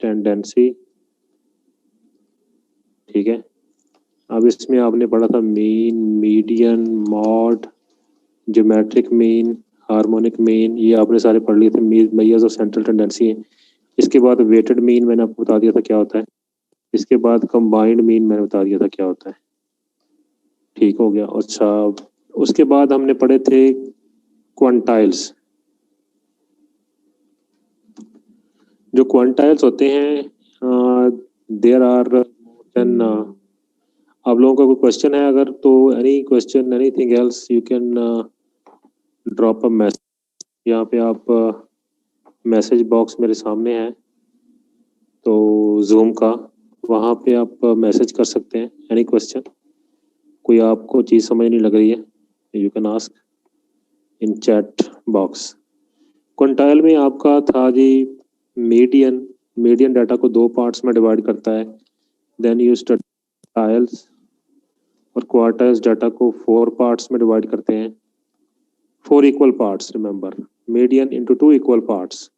Tendency, ठीक है। अब इसमें आपने पढ़ा था mean, median, mod, geometric mean, harmonic mean, ये आपने सारे पढ़ लिए थे, मेजर्स ऑफ सेंट्रल टेंडेंसी है। इसके बाद वेटेड मीन मैंने आपको बता दिया था क्या होता है। इसके बाद कंबाइंड मीन मैंने बता दिया था क्या होता है। ठीक हो गया। अच्छा, उसके बाद हमने पढ़े थे क्वांटाइल्स। जो क्वांटाइल्स होते हैं देयर आर मोर देन, आप लोगों का कोई क्वेश्चन है अगर तो any question anything else you can drop a message. यहाँ पे आप मैसेज बॉक्स मेरे सामने है तो जूम का, वहाँ पे आप मैसेज कर सकते हैं एनी क्वेश्चन। कोई आपको चीज़ समझ नहीं लग रही है you can ask in chat box. Quantile में आपका था जी मीडियन। मीडियन डाटा को दो पार्ट्स में डिवाइड करता है। देन यू स्टडी क्वार्टाइल्स, और क्वार्टाइल्स डाटा को 4 पार्ट्स में डिवाइड करते हैं, 4 equal parts. Remember, median into 2 equal parts.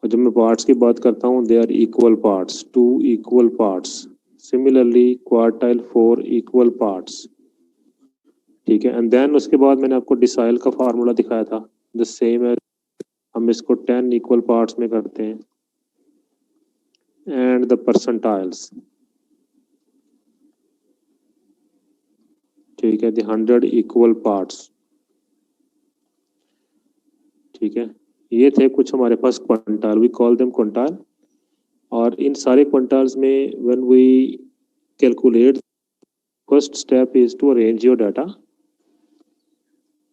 और जब मैं पार्ट्स की बात करता हूँ they are equal parts, 2 equal parts. Similarly quartile 4 equal parts, ठीक है। एंड देन उसके बाद मैंने आपको डिसाइल का फार्मूला दिखाया था, द सेम है, हम इसको 10 इक्वल पार्ट्स में करते हैं। एंड द परसेंटाइल्स, ठीक है, द 100 इक्वल पार्ट्स, ठीक है। ये थे कुछ हमारे पास quantile, we call them quantile. और इन सारे क्वांटाइल्स में when we calculate, first step is to arrange your data.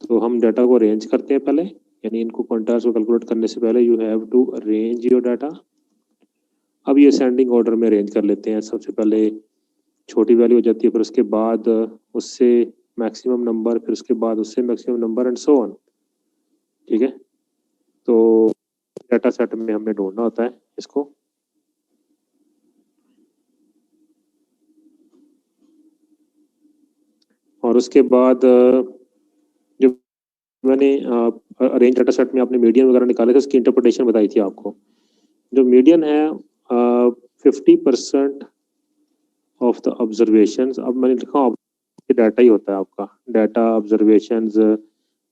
तो हम डाटा को अरेंज करते हैं पहले, यानी इनको क्वांटाइल्स को कैलकुलेट करने से पहले you have to arrange your data. अब ये असेंडिंग ऑर्डर में अरेंज कर लेते हैं। सबसे पहले छोटी वैल्यू हो जाती है, फिर उसके बाद उससे मैक्सिमम नंबर, फिर उसके बाद उससे maximum number and so on, ठीक है। तो डाटा सेट में हमने ढूंढना होता है इसको। और उसके बाद जो मैंने अरेंज डाटा सेट में आपने मीडियन वगैरह निकाले थे, उसकी इंटरप्रिटेशन बताई थी आपको। जो मीडियन है 50% ऑफ द ऑब्जर्वेशंस। अब मैंने लिखा डाटा ही होता है आपका, डाटा ऑब्जर्वेशंस,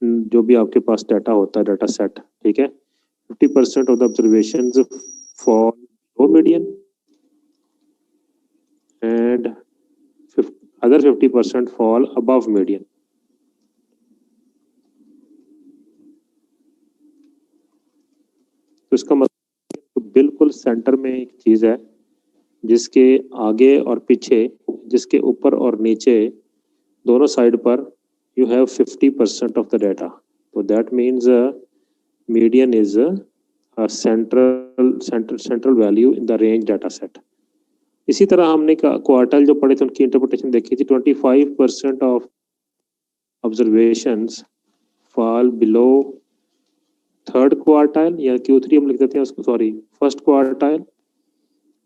जो भी आपके पास डाटा होता है, डाटा सेट, ठीक है। 50% of the observations for low median and other 50% fall above median. तो इसका मतलब तो बिल्कुल सेंटर में एक चीज है जिसके आगे और पीछे, जिसके ऊपर और नीचे दोनों साइड पर you have 50% of the data. तो that means median is a central value in the range data set. इसी तरह हमने क्वार्टाइल जो पढ़े थे उनकी इंटरप्रिटेशन देखी थी। 25% of observations fall below third quartile, या Q3 हम लिख देते हैं उसको, sorry, first quartile,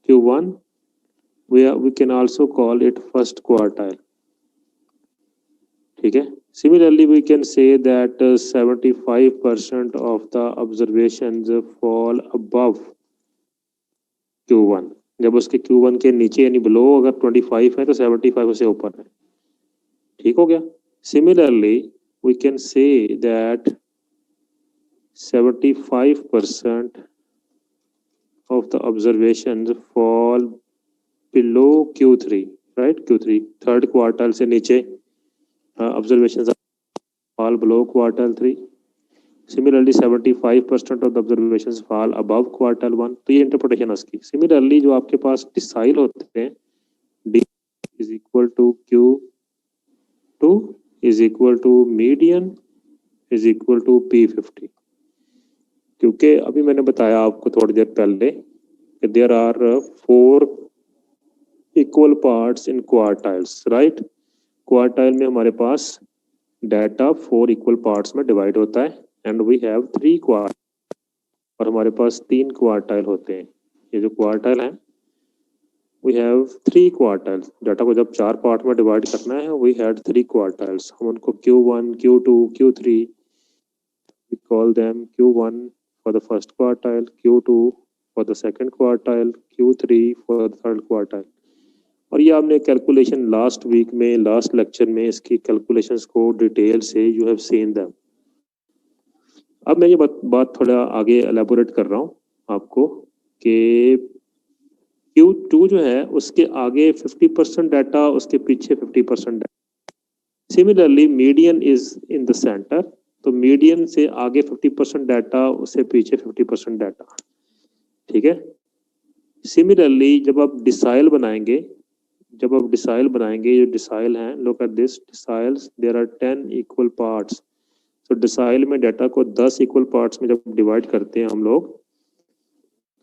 Q1 we can also call it first quartile, ठीक है। Similarly, we can say that 75% of the observations fall above Q1। जब उसके Q1 के नीचे यानी बिलो अगर 25 है तो 75 उससे ऊपर है, ठीक हो गया। Similarly, we can say that 75% of the observations fall below Q3, right? Q3 third quartile से नीचे observations fall below quartile 3. Similarly, 75% of the observations fall above quartile 1. तो ये इंटरप्रिटेशन है उसकी। Similarly, जो आपके पास डिसाइल होते हैं, D is equal to Q2 is equal to median is equal to P50। क्योंकि अभी मैंने बताया आपको थोड़ी देर पहले कि there are 4 equal parts in quartiles, right? Quartile में हमारे पास डाटा 4 इक्वल पार्ट्स में डिवाइड होता है एंड वी हैव 3 क्वार्टाइल, और हमारे पास 3 क्वार्टाइल होते हैं। ये जो क्वार्टाइल है वी हैव 3 क्वार्टाइल्स। डाटा को जब 4 पार्ट में डिवाइड करना है वी हैड 3 क्वार्टाइल्स। हम उनको Q1, Q2, Q3 we call them Q1 for the first quartile, Q2 for the second quartile, Q3 for the third quartile. और ये आपने कैलकुलेशन लास्ट वीक में, लास्ट लेक्चर में इसकी कैलकुलेशंस को डिटेल से यू हैव सीन दैम। अब मैं ये बात थोड़ा आगे एलेबोरेट कर रहा हूँ आपको कि Q2 जो है उसके आगे 50% डाटा, उसके पीछे 50% data. Similarly median is in the centre, तो मीडियन से आगे 50% डाटा, उससे पीछे 50% डाटा, ठीक है। सिमिलरली जब आप डिसाइल बनाएंगे, जो डिसाइल हैं, look at this deciles, there are 10 equal parts. तो डिसाइल में डाटा को 10 इक्वल पार्ट्स में जब डिवाइड करते हैं हम लोग,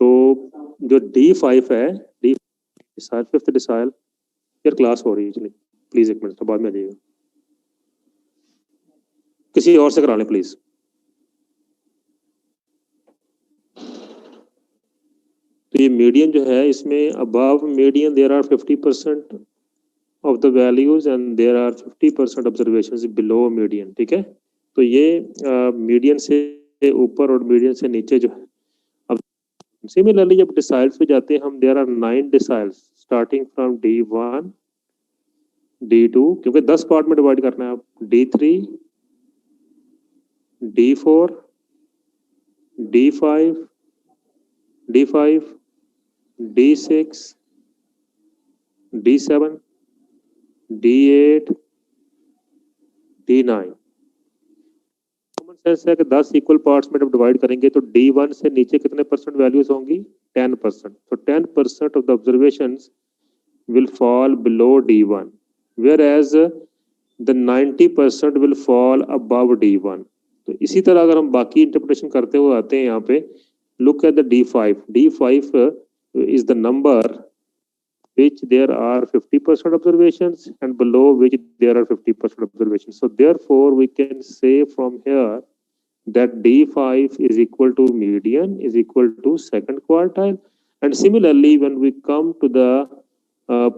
तो जो D5 है, डी डिसाइल, फिफ्थ डिसाइल, यार क्लास हो रही है, चलिए प्लीज एक मिनट, तो बाद में आ जाइएगा, किसी और से करा लें प्लीज। तो ये मीडियन जो है, इसमें above median there are 50% of the values and there are 50% observations below median, ठीक है। तो ये मीडियन से ऊपर और मीडियन से नीचे जो है। अब सिमिलरली जब डिसाइल्स पे जाते हैं हम, there are 9 deciles starting from D1, D2, क्योंकि 10 पार्ट में डिवाइड करना है, D3, D4, D5, D6, D7, D8, D9। Common sense है कि 10 इक्वल पार्ट्स में जब डिवाइड करेंगे तो D1 से नीचे कितने परसेंट वैल्यूज होंगी? 10%। तो 10% of the observations will fall below D1, whereas the 90% will fall above D1। तो इसी तरह अगर हम बाकी इंटरप्रिटेशन करते हुए आते हैं यहाँ पे, look at the D5. D5 is the number which there are 50% observations and below which there are 50% observations. So therefore we can say from here that D5 is equal to median is equal to second quartile. And similarly, when we come to the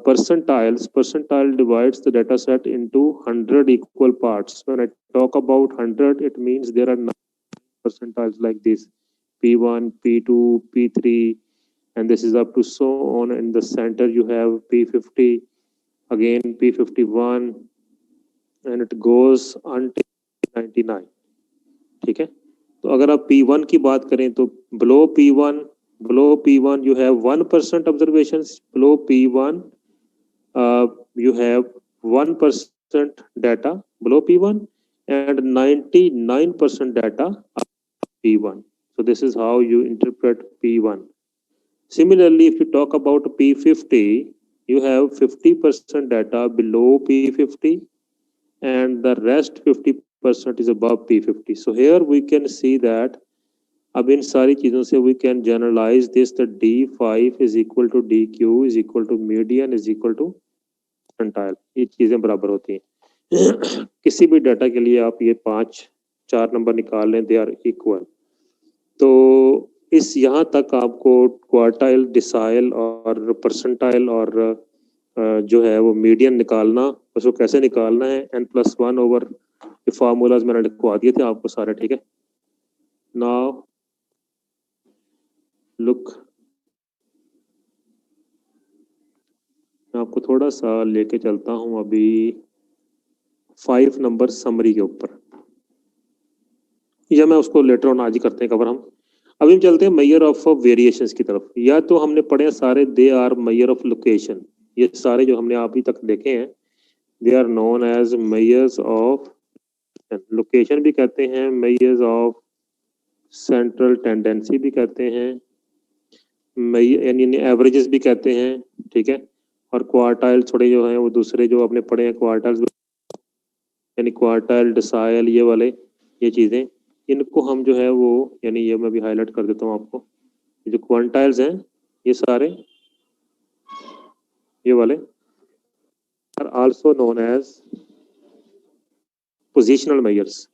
percentiles, percentile divides the data set into 100 equal parts. When I talk about 100, it means there are 9 percentiles like this: P1, P2, P3, and this is up to so on. In the center you have P50, again P51, and it goes until 99, ठीक है। तो अगर आप P1 की बात करें तो below P1 you have 1% observations, below P1 you have 1% data below P1 and 99% data P1. So this is how you interpret P1. Similarly, if you talk about P50, you have 50% data below P50 and the rest 50% is above P50. So here we can see that अब इन सारी चीज़ों से we can generalize this that D5 is equal to DQ is equal to median is equal to percentile। ये चीज़ें बराबर होती हैं। किसी भी डाटा के लिए आप ये 4 नंबर निकाल लें, दे आर इक्वल। तो इस यहाँ तक आपको क्वार्टाइल, डिसाइल और परसेंटाइल और जो है वो मीडियन निकालना, उसको कैसे निकालना है, n+1 ओवर फार्मूलाज मैंने लिखवा दिए थे आपको सारे, ठीक है। नाउ लुक, मैं आपको थोड़ा सा लेके चलता हूँ अभी 5 नंबर समरी के ऊपर, या मैं उसको लेटर ऑन आज ही करते हैं कवर हम। अभी हम चलते हैं मेजर ऑफ वेरिएशंस की तरफ। या तो हमने पढ़े सारे they are measure of location, ये सारे जो हमने अभी तक देखे हैं they are known as measures of location भी कहते हैं, मेजर्स ऑफ सेंट्रल टेंडेंसी भी कहते हैं, यानी एवरेजेस भी कहते हैं, ठीक है। और क्वार्टाइल थोड़े जो हैं वो दूसरे जो आपने पढ़े हैं क्वार्टाइल्स, यानी क्वार्टाइल, डिसाइल, ये वाले ये चीज़ें, इनको हम जो है वो, यानी ये मैं भी हाईलाइट कर देता हूँ आपको, जो क्वांटाइल्स हैं ये सारे, ये वाले are also known as positional measures.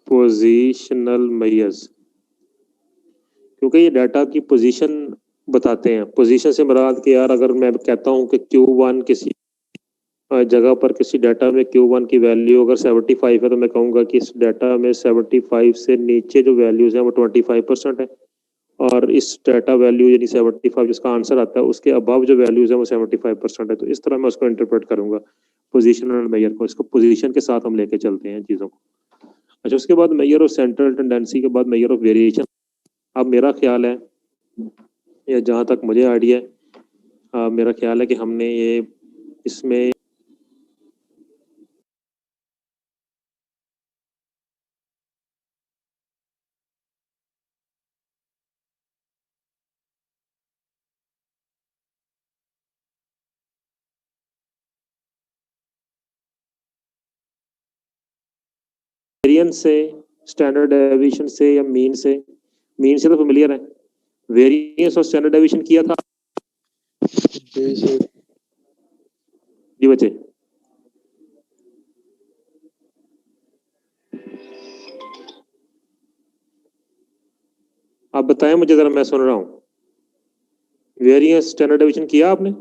Positional measures क्योंकि ये डाटा की पोजीशन बताते हैं। पोजीशन से मुराद कि यार अगर मैं कहता हूँ कि Q1 किसी जगह पर किसी डाटा में Q1 की वैल्यू अगर 75 है तो मैं कहूँगा कि इस डाटा में 75 से नीचे जो वैल्यूज हैं वो 25% है, और इस डाटा वैल्यू यानी 75 जिसका आंसर आता है उसके अबव जो वैल्यूज है वो 75% है। तो इस तरह मैं उसको इंटरप्रेट करूंगा पोजिशनल मेजर को, इसको पोजीशन के साथ हम लेके चलते हैं चीज़ों को। अच्छा, उसके बाद मेजर ऑफ सेंट्रल टेंडेंसी के बाद मेजर ऑफ वेरिएशन। अब मेरा ख्याल है, या जहाँ तक मुझे आइडिया है, मेरा ख्याल है कि हमने ये इसमें वेरिएंस से, स्टैंडर्ड डेविएशन से या मीन से तो फेमिलियर है। वेरिएंस और स्टैंडर्ड डेविएशन किया था जी बच्चे? आप बताएं मुझे जरा, मैं सुन रहा हूँ। वेरिएंस स्टैंडर्ड डेविएशन किया आपने?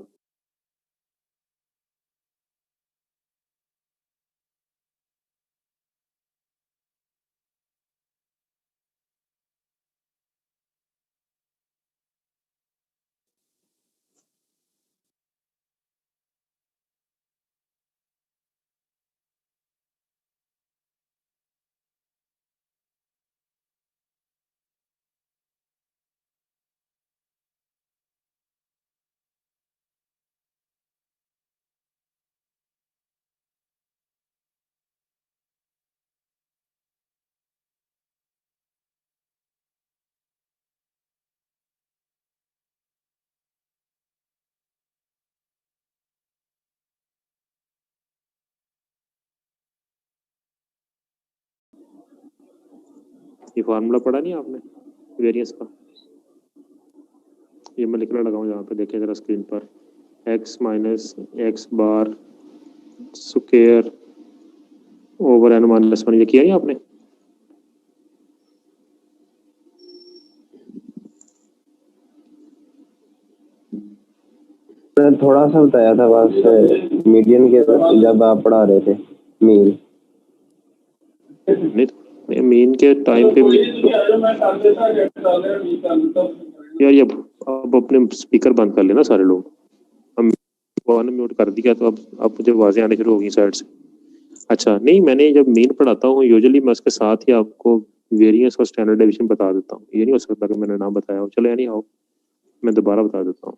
ये फार्मूला पढ़ा नहीं आपने वेरिएंस का? ये मैं लिखने लगा हूँ यहाँ पे, देखें जरा स्क्रीन पर। x minus x bar square over n minus 1, ये किया नहीं आपने? थोड़ा सा बताया था बस मीडियन के जब आप पढ़ा रहे थे मीन। नहीं, मीन के टाइम पे यार ये अब अपने स्पीकर बंद कर लेना सारे लोग। हम म्यूट कर दिया तो अब मुझे आवाजें आने शुरू हो गई साइड से। अच्छा, नहीं, मैंने जब मीन पढ़ाता हूँ यूजुअली मैं उसके साथ ही आपको वेरिएंस और स्टैंडर्ड डेविएशन बता देता हूँ। ये नहीं हो सकता कि मैंने ना बताया हो। चलो यानी आओ मैं दोबारा बता देता हूँ।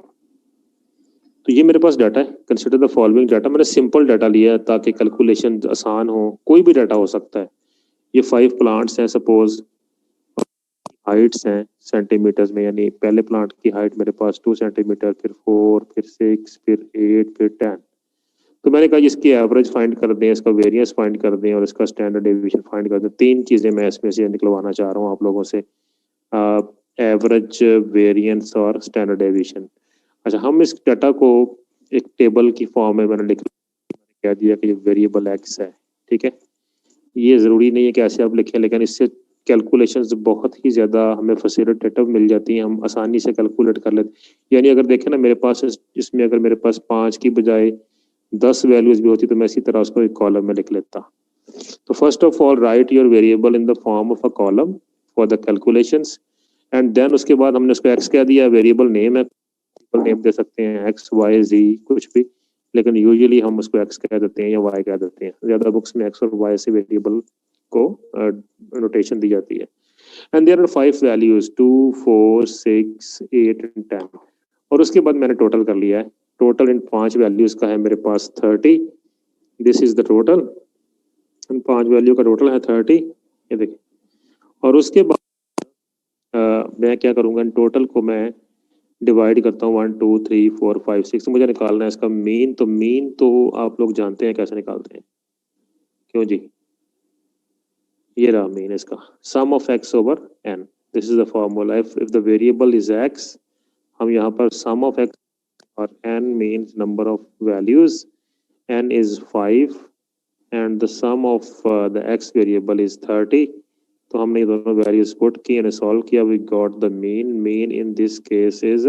तो ये मेरे पास डाटा है, कंसिडर द फॉलोइंग डाटा। मैंने सिंपल डाटा लिया है ताकि कैलकुलेशन आसान हो। कोई भी डाटा हो सकता है। ये 5 प्लांट्स हैं सपोज, हाइट्स हैं सेंटीमीटर्स में, यानी पहले प्लांट की हाइट मेरे पास 2 सेंटीमीटर, फिर 4, फिर 6, फिर 8, फिर 10। तो मैंने कहा इसकी एवरेज फाइंड कर दें, इसका वेरिएंस फाइंड कर दें और इसका स्टैंडर्ड डेविएशन फाइंड कर दें। 3 चीज़ें मैं इसमें से निकलवाना चाह रहा हूँ आप लोगों से, एवरेज, वेरिएंस और स्टैंडर्ड डेविएशन। अच्छा, हम इस डाटा को एक टेबल की फॉर्म में मैंने कह दिया कि ये वेरिएबल एक्स है, ठीक है। ये ज़रूरी नहीं है कि ऐसे आप लिखें, लेकिन इससे कैलकुलेशंस बहुत ही ज़्यादा हमें फैसिलिटेटिव मिल जाती हैं, हम आसानी से कैलकुलेट कर लेते हैं। यानी अगर देखें ना, मेरे पास इसमें अगर मेरे पास 5 की बजाय 10 वैल्यूज भी होती तो मैं इसी तरह उसको एक कॉलम में लिख लेता। तो first of all write your variable in the form of a column for the calculations, and then उसके बाद हमने उसको एक्स कह दिया, वेरिएबल नेम है, नेम दे सकते हैं एक्स वाई जी कुछ भी, लेकिन यूजुअली हम उसको एक्स कह देते हैं या वाई कह देते हैं। ज़्यादा बुक्स में एक्स और वाई से वेरिएबल को नोटेशन दी जाती है। And there are 5 values 2, 4, 6, 8 and 10। और उसके बाद मैंने टोटल कर लिया है। टोटल इन 5 वैल्यूज का है मेरे पास 30। This is the total, in 5 value का टोटल है 30, ये देखिए। और उसके बाद मैं क्या करूँगा, इन टोटल को मैं डिवाइड करता हूँ 1, 2, 3, 4, 5, 6। मुझे निकालना है इसका मीन। तो मीन तो आप लोग जानते हैं कैसे निकालते हैं, क्यों जी? ये रहा मीन इसका, sum of x over n. This is the formula. If the variable is x, हम यहाँ पर सम ऑफ एक्स और n means number of values, n is 5 and the sum of the x variable is 30। तो हमने ये दोनों values put की and solve किया, we got the mean. Mean in this case is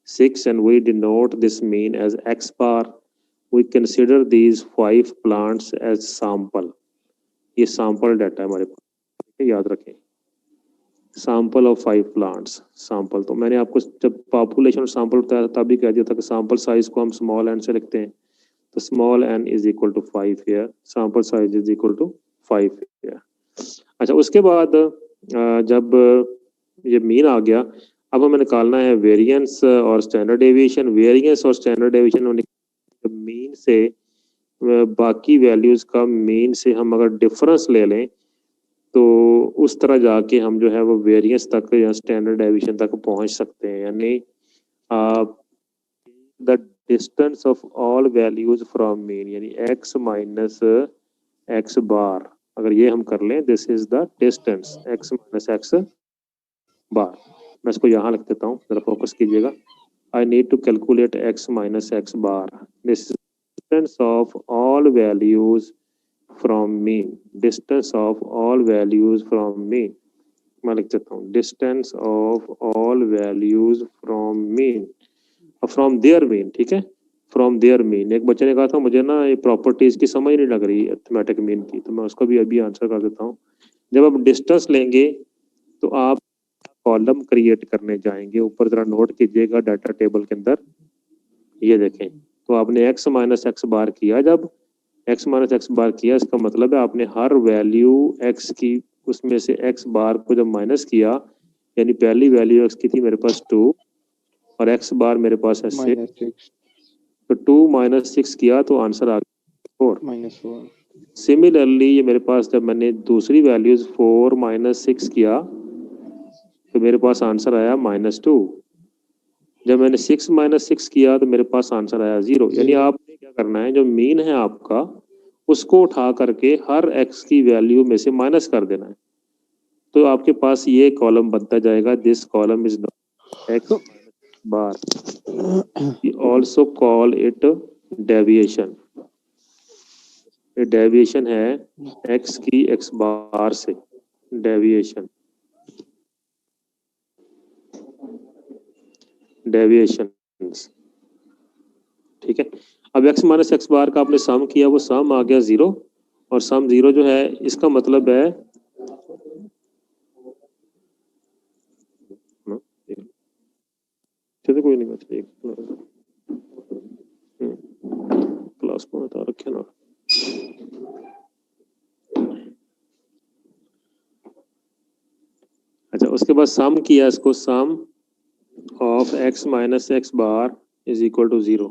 6 and we denote this mean as x bar, we consider these 5 plants as sample. ये sample data है हमारे पास, ठीक है, याद रखें, सैंपल ऑफ 5 प्लांट्स, सैंपल। तो मैंने आपको जब पॉपुलेशन सैंपल बताया तब भी कह दिया था कि सैंपल साइज को हम स्मॉल एन से लिखते हैं, तो small n is equal to 5 here, sample size is equal to 5 here. अच्छा, उसके बाद जब ये मीन आ गया, अब हमें निकालना है वेरिएंस और स्टैंडर्ड डेविएशन। वेरिएंस और स्टैंडर्ड डेविएशन मीन से बाकी वैल्यूज का मीन से हम अगर डिफरेंस ले लें तो उस तरह जाके हम जो है वो वेरिएंस तक या स्टैंडर्ड डेविएशन तक पहुंच सकते हैं। यानी the distance of all values from mean, यानी x माइनस एक्स बार, अगर ये हम कर लें, this is the distance x minus x bar. मैं इसको यहाँ लिख देता हूँ, जरा फोकस कीजिएगा। I need to calculate x minus x bar, this is distance of all values from mean, distance of all values from mean. मैं लिख देता हूँ distance of all values from mean, from there mean, ठीक है, from there mean. एक बच्चे ने कहा था मुझे ना ये प्रॉपर्टीज की समझ नहीं लग रही अरिथमेटिक मीन की, तो मैं उसको भी अभी आंसर कर देता हूँ। जब आप डिस्टेंस लेंगे तो आप कॉलम क्रिएट करने जाएंगे, ऊपर जरा नोट कीजिएगा डाटा टेबल के अंदर, ये देखें, तो आपने x माइनस एक्स बार किया, जब x माइनस एक्स बार किया इसका मतलब है आपने हर वैल्यू x की उसमें से x बार को जब माइनस किया, यानी पहली वैल्यू x की थी मेरे पास 2 और x बार मेरे पास है 6, तो 2 माइनस 6 किया तो आंसर आ गया 4। सिमिलरली ये मेरे पास जब मैंने दूसरी वैल्यूज 4 माइनस 6 किया तो मेरे पास आंसर आया -2। जब मैंने 6 माइनस 6 किया तो मेरे पास आंसर आया 0। यानी आपने क्या करना है, जो मीन है आपका उसको उठा करके हर x की वैल्यू में से माइनस कर देना है, तो आपके पास ये कॉलम बनता जाएगा, this column is x bar, we also call it deviation. ये डेविएशन है x की x बार से, डेविएशन, डेविएशन, ठीक है। अब x माइनस एक्स बार का आपने सम किया, वो सम आ गया 0, और सम 0 जो है इसका मतलब है चलिए कोई नहीं बात, एक क्लास को बता रखे ना। अच्छा, उसके बाद सम किया इसको, sum of x minus x bar is equal to 0।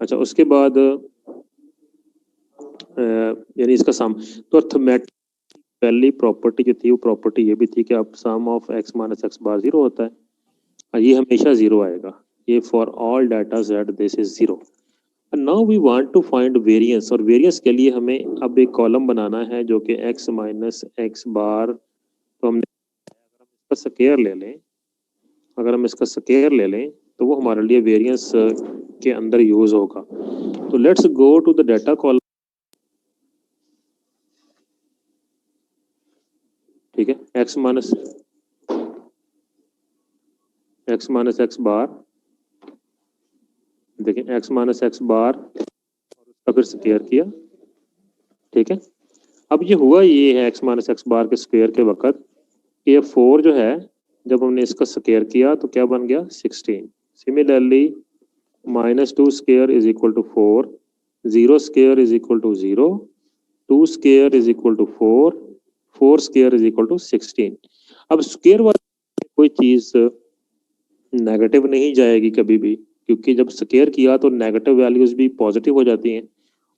अच्छा, उसके बाद यानी इसका सम, तो अर्थमेटिक पहली प्रॉपर्टी जो थी वो प्रॉपर्टी ये भी थी कि अब sum of x minus x bar 0 होता है, और ये हमेशा 0 आएगा, ये for all data z this is 0। Now we want to find variance, और वेरिएंस के लिए हमें अब एक कॉलम बनाना है जो कि x माइनस एक्स बार, तो हमने इसका स्क्वायर ले लें, अगर हम इसका स्क्वायर ले लें तो वो हमारे लिए वेरिएंस के अंदर यूज होगा। तो let's go to the data column, ठीक है, x माइनस एक्स बार, देखें x माइनस एक्स बार और उसका फिर स्क्वायर किया, ठीक है। अब ये हुआ ये है x माइनस एक्स बार के स्क्वायर के वक्त, ये 4 जो है जब हमने इसका स्क्वायर किया तो क्या बन गया 16। Similarly -2 square is equal to 4, 0 square is equal to 0, 2 square is equal to 4, 4 square is equal to 16। अब स्क्वायर वाली कोई चीज नेगेटिव नहीं जाएगी कभी भी, क्योंकि जब स्क्वायर किया तो नेगेटिव वैल्यूज भी पॉजिटिव हो जाती हैं,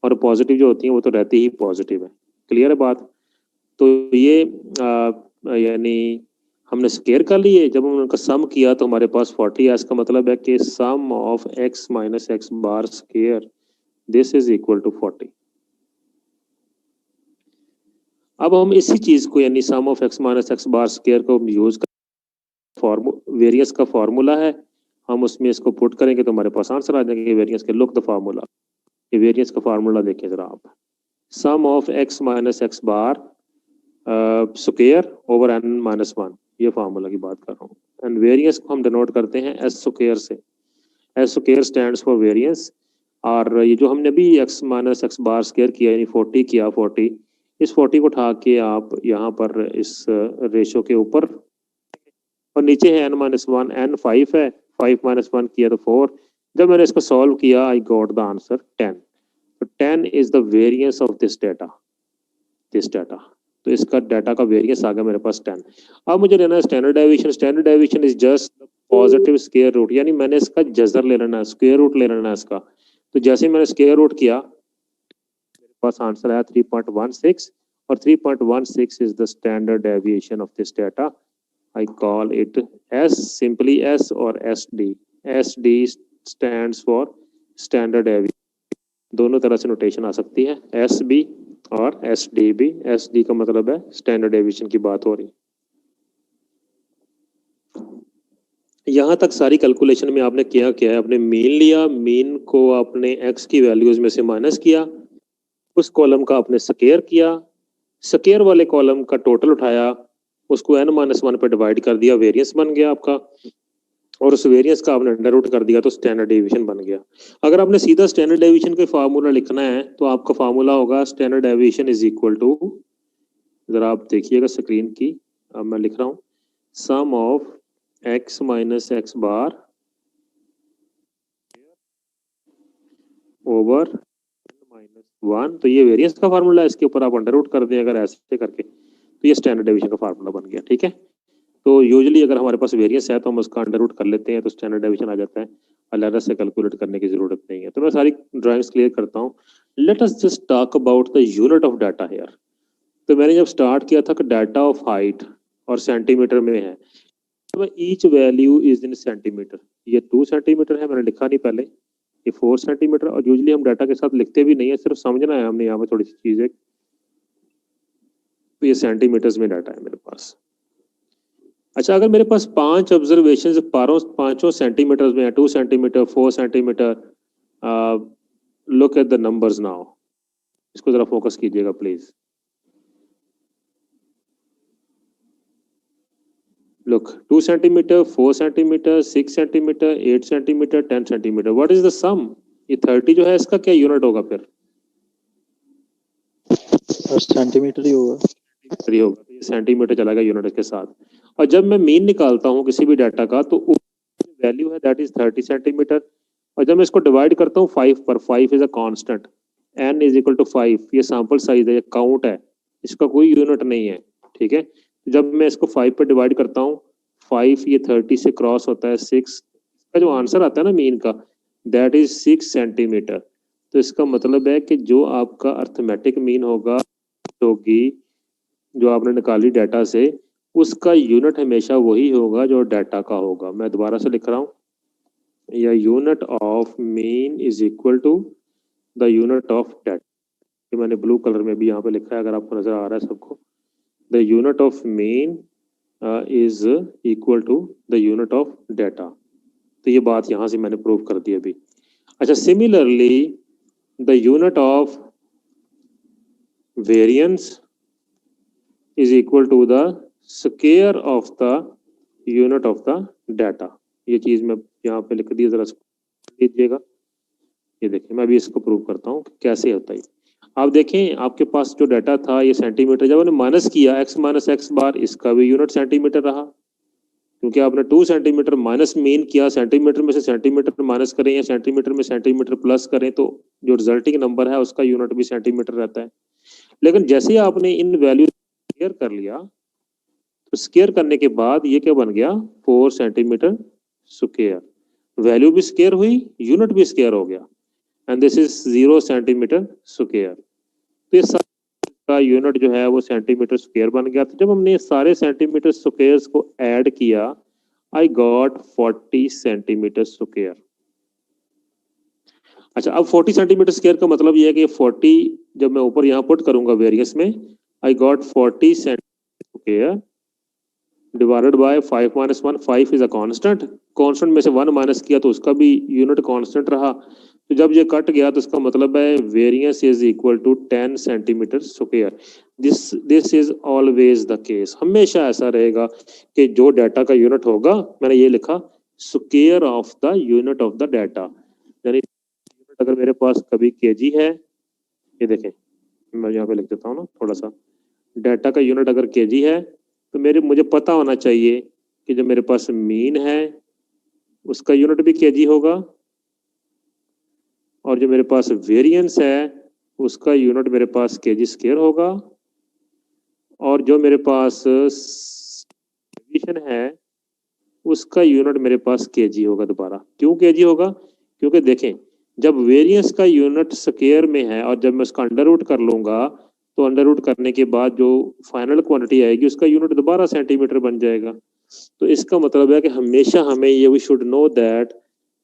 और पॉजिटिव जो होती हैं वो तो रहती ही पॉजिटिव है। क्लियर है बात? तो ये यानी हमने स्क्वायर कर लिए, जब हमने उनका सम किया तो हमारे पास 40 है। इसका मतलब है कि sum of x minus x bar square this is equal to 40। अब हम इसी चीज को यानी sum of x minus x bar square को यूज कर, वेरिएंस का फार्मूला है, हम उसमें इसको पुट करेंगे तो हमारे पास आंसर आ जाएंगे वेरिएंस के। लुक द फार्मूला, ये वेरिएंस का फार्मूला देखें जरा आप, sum of x minus x bar square over n minus 1, ये फार्मूला की बात कर रहा हूँ। एंड वेरियंस को हम डिनोट करते हैं एस स्क्वायर से। S square stands for variance. और ये जो हमने अभी x minus x bar square किया यानी 40 किया, 40, इस 40 को उठा के आप यहाँ पर इस रेशो के ऊपर, और नीचे है n माइनस 1, n 5 है, 5 माइनस 1 किया तो 4। जब मैंने इसको सॉल्व किया आई गॉट द आंसर 10। तो 10 is the variance of this data. तो इसका डाटा का वेरियंस आ गया मेरे पास 10। अब मुझे लेना है standard deviation. Standard deviation is just positive square root, यानी मैंने इसका जजर ले लेना है, स्क्वायर रूट ले लेना है इसका। तो जैसे ही मैंने स्क्वायर रूट किया मेरे पास आंसर आया 3.16, और 3.16 is the standard deviation of this data. I call it S, simply S or SD. SD stands for standard deviation। दोनों तरह से नोटेशन आ सकती है, SB और SDB। SD का मतलब है स्टैंडर्ड डेविएशन की बात हो रही। यहाँ तक सारी कैलकुलेशन में आपने क्या किया है, आपने मीन लिया, मीन को आपने x की वैल्यूज में से माइनस किया, उस कॉलम का आपने स्क्वायर किया, स्क्वायर वाले कॉलम का टोटल उठाया, उसको n माइनस 1 पे डिवाइड कर दिया, वेरियंस बन गया आपका, और उस वेरियंस का आपने अंडर रूट कर दिया तो स्टैंडर्ड डेविएशन बन गया। अगर आपने सीधा स्टैंडर्ड डेविएशन का फार्मूला लिखना है तो आपका फार्मूला होगा standard deviation is equal to, जरा आप देखिएगा स्क्रीन की, अब मैं लिख रहा हूँ, sum of x minus x bar over minus 1। तो ये वेरियंस का फार्मूला है, इसके ऊपर आप अंडर रूट कर दें अगर ऐसे करके, तो ये स्टैंडर्ड डेविएशन का फार्मूला बन गया। ठीक है, तो यूजुअली अगर हमारे पास वेरियंस है तो हम उसका अंडर रूट कर लेते हैं तो स्टैंडर्ड डेविएशन आ जाता है, अलग से कैलकुलेट करने की जरूरत नहीं है। तो मैं सारी ड्राइंग्स क्लियर करता हूँ। Let us just talk about the unit of data here. तो मैंने जब स्टार्ट किया था कि डाटा ऑफ हाइट और सेंटीमीटर में है, तो each value is in centimetre. ये 2 सेंटीमीटर है, मैंने लिखा नहीं पहले, ये 4 सेंटीमीटर। और यूजुअली हम डाटा के साथ लिखते भी नहीं है, सिर्फ समझना है हमने यहाँ पे थोड़ी सी चीजें। तो ये सेंटीमीटर्स में डाटा है मेरे पास। अच्छा, अगर मेरे पास 5 ऑब्जर्वेशन पांचों सेंटीमीटर्स में है, 2 centimetre, 4 centimetre, look at the numbers now. इसको जरा फोकस कीजिएगा please. Look, 2 centimetre, 4 centimetre, 6 centimetre, 8 centimetre, 10 centimetre. What is the sum? ये 30 जो है इसका क्या यूनिट होगा फिर? सेंटीमीटर ही होगा। ये होगा, तो ये सेंटीमीटर चला गया यूनिट के साथ। और जब मैं मीन निकालता हूँ किसी भी डाटा का तो वैल्यू है दैट इज 30 सेंटीमीटर। और जब मैं इसको डिवाइड करता हूँ 5 पर, 5 is a constant, n is equal to 5, ये सैंपल साइज है, ये काउंट है, इसका कोई यूनिट नहीं है। ठीक है, जब मैं इसको 5 पर डिवाइड करता हूँ, 5 ये 30 से क्रॉस होता है 6, का जो आंसर आता है ना मीन का, दैट इज 6 सेंटीमीटर। तो इसका मतलब है कि जो आपका अर्थमेटिक मीन होगा, होगी जो आपने निकाली डाटा से, उसका यूनिट हमेशा वही होगा जो डाटा का होगा। मैं दोबारा से लिख रहा हूँ, या unit of mean is equal to the unit of data. ये मैंने ब्लू कलर में भी यहाँ पे लिखा है, अगर आपको नजर आ रहा है सबको। The unit of mean is equal to the unit of data. तो ये बात यहाँ से मैंने प्रूव कर दी अभी। अच्छा, similarly the unit of variance is equal to the square of the unit of the data। ये चीज मैं यहाँ पे लिख दी, जरा लीजिएगा। ये देखिए, मैं अभी इसको प्रूव करता हूँ कैसे होता है। आप देखें, आपके पास जो डाटा था ये सेंटीमीटर, जब आपने माइनस किया x माइनस एक्स बार, इसका भी यूनिट सेंटीमीटर रहा, क्योंकि आपने 2 सेंटीमीटर माइनस मीन किया, सेंटीमीटर में से सेंटीमीटर माइनस करें या सेंटीमीटर में सेंटीमीटर प्लस करें तो जो रिजल्टिंग नंबर है उसका यूनिट भी सेंटीमीटर रहता है। लेकिन जैसे आपने इन वैल्यू स्क्वायर कर लिया, तो स्क्वायर करने के बाद ये क्या बन गया, 4 सेंटीमीटर स्क्वायर। वैल्यू भी स्क्वायर हुई, यूनिट भी स्क्वायर हो गया, and this is 0 centimetre square. तो ये सारा यूनिट जो है वो सेंटीमीटर स्क्वायर बन गया। तो जब हमने सारे सेंटीमीटर स्क्वायर्स को ऐड किया, आई गॉट 40 सेंटीमीटर स्क्वायर। अच्छा, अब 40 सेंटीमीटर स्क्वायर का मतलब ये है कि 40 जब मैं ऊपर यहाँ पुट करूंगा वेरियंस में, I got 40 centimetre square divided by 5 minus 1, 5 is a constant, constant में से 1 माइनस किया तो उसका भी यूनिट कांस्टेंट रहा, तो जब ये कट गया तो इसका मतलब है variance is equal to 10 centimetre square. This is always the case, हमेशा ऐसा रहेगा कि जो डाटा का यूनिट होगा, मैंने ये लिखा square of the unit of the data, यानी अगर मेरे पास कभी केजी है, ये देखें मैं यहाँ पे लिख देता हूँ ना थोड़ा सा, डाटा का यूनिट अगर केजी है तो मुझे पता होना चाहिए कि जो मेरे पास मीन है उसका यूनिट भी केजी होगा, और जो मेरे पास वेरिएंस है उसका यूनिट मेरे पास केजी स्क्वायर होगा, और जो मेरे पास डिवीजन है उसका यूनिट मेरे पास केजी होगा। दोबारा क्यों केजी होगा? क्योंकि देखें जब वेरिएंस का यूनिट स्क्वायर में है और जब मैं उसका अंडर रूट कर लूंगा तो अंडर रूट करने के बाद जो फाइनल क्वांटिटी आएगी उसका यूनिट दोबारा सेंटीमीटर बन जाएगा। तो इसका मतलब है कि हमेशा हमें ये वी शुड नो दैट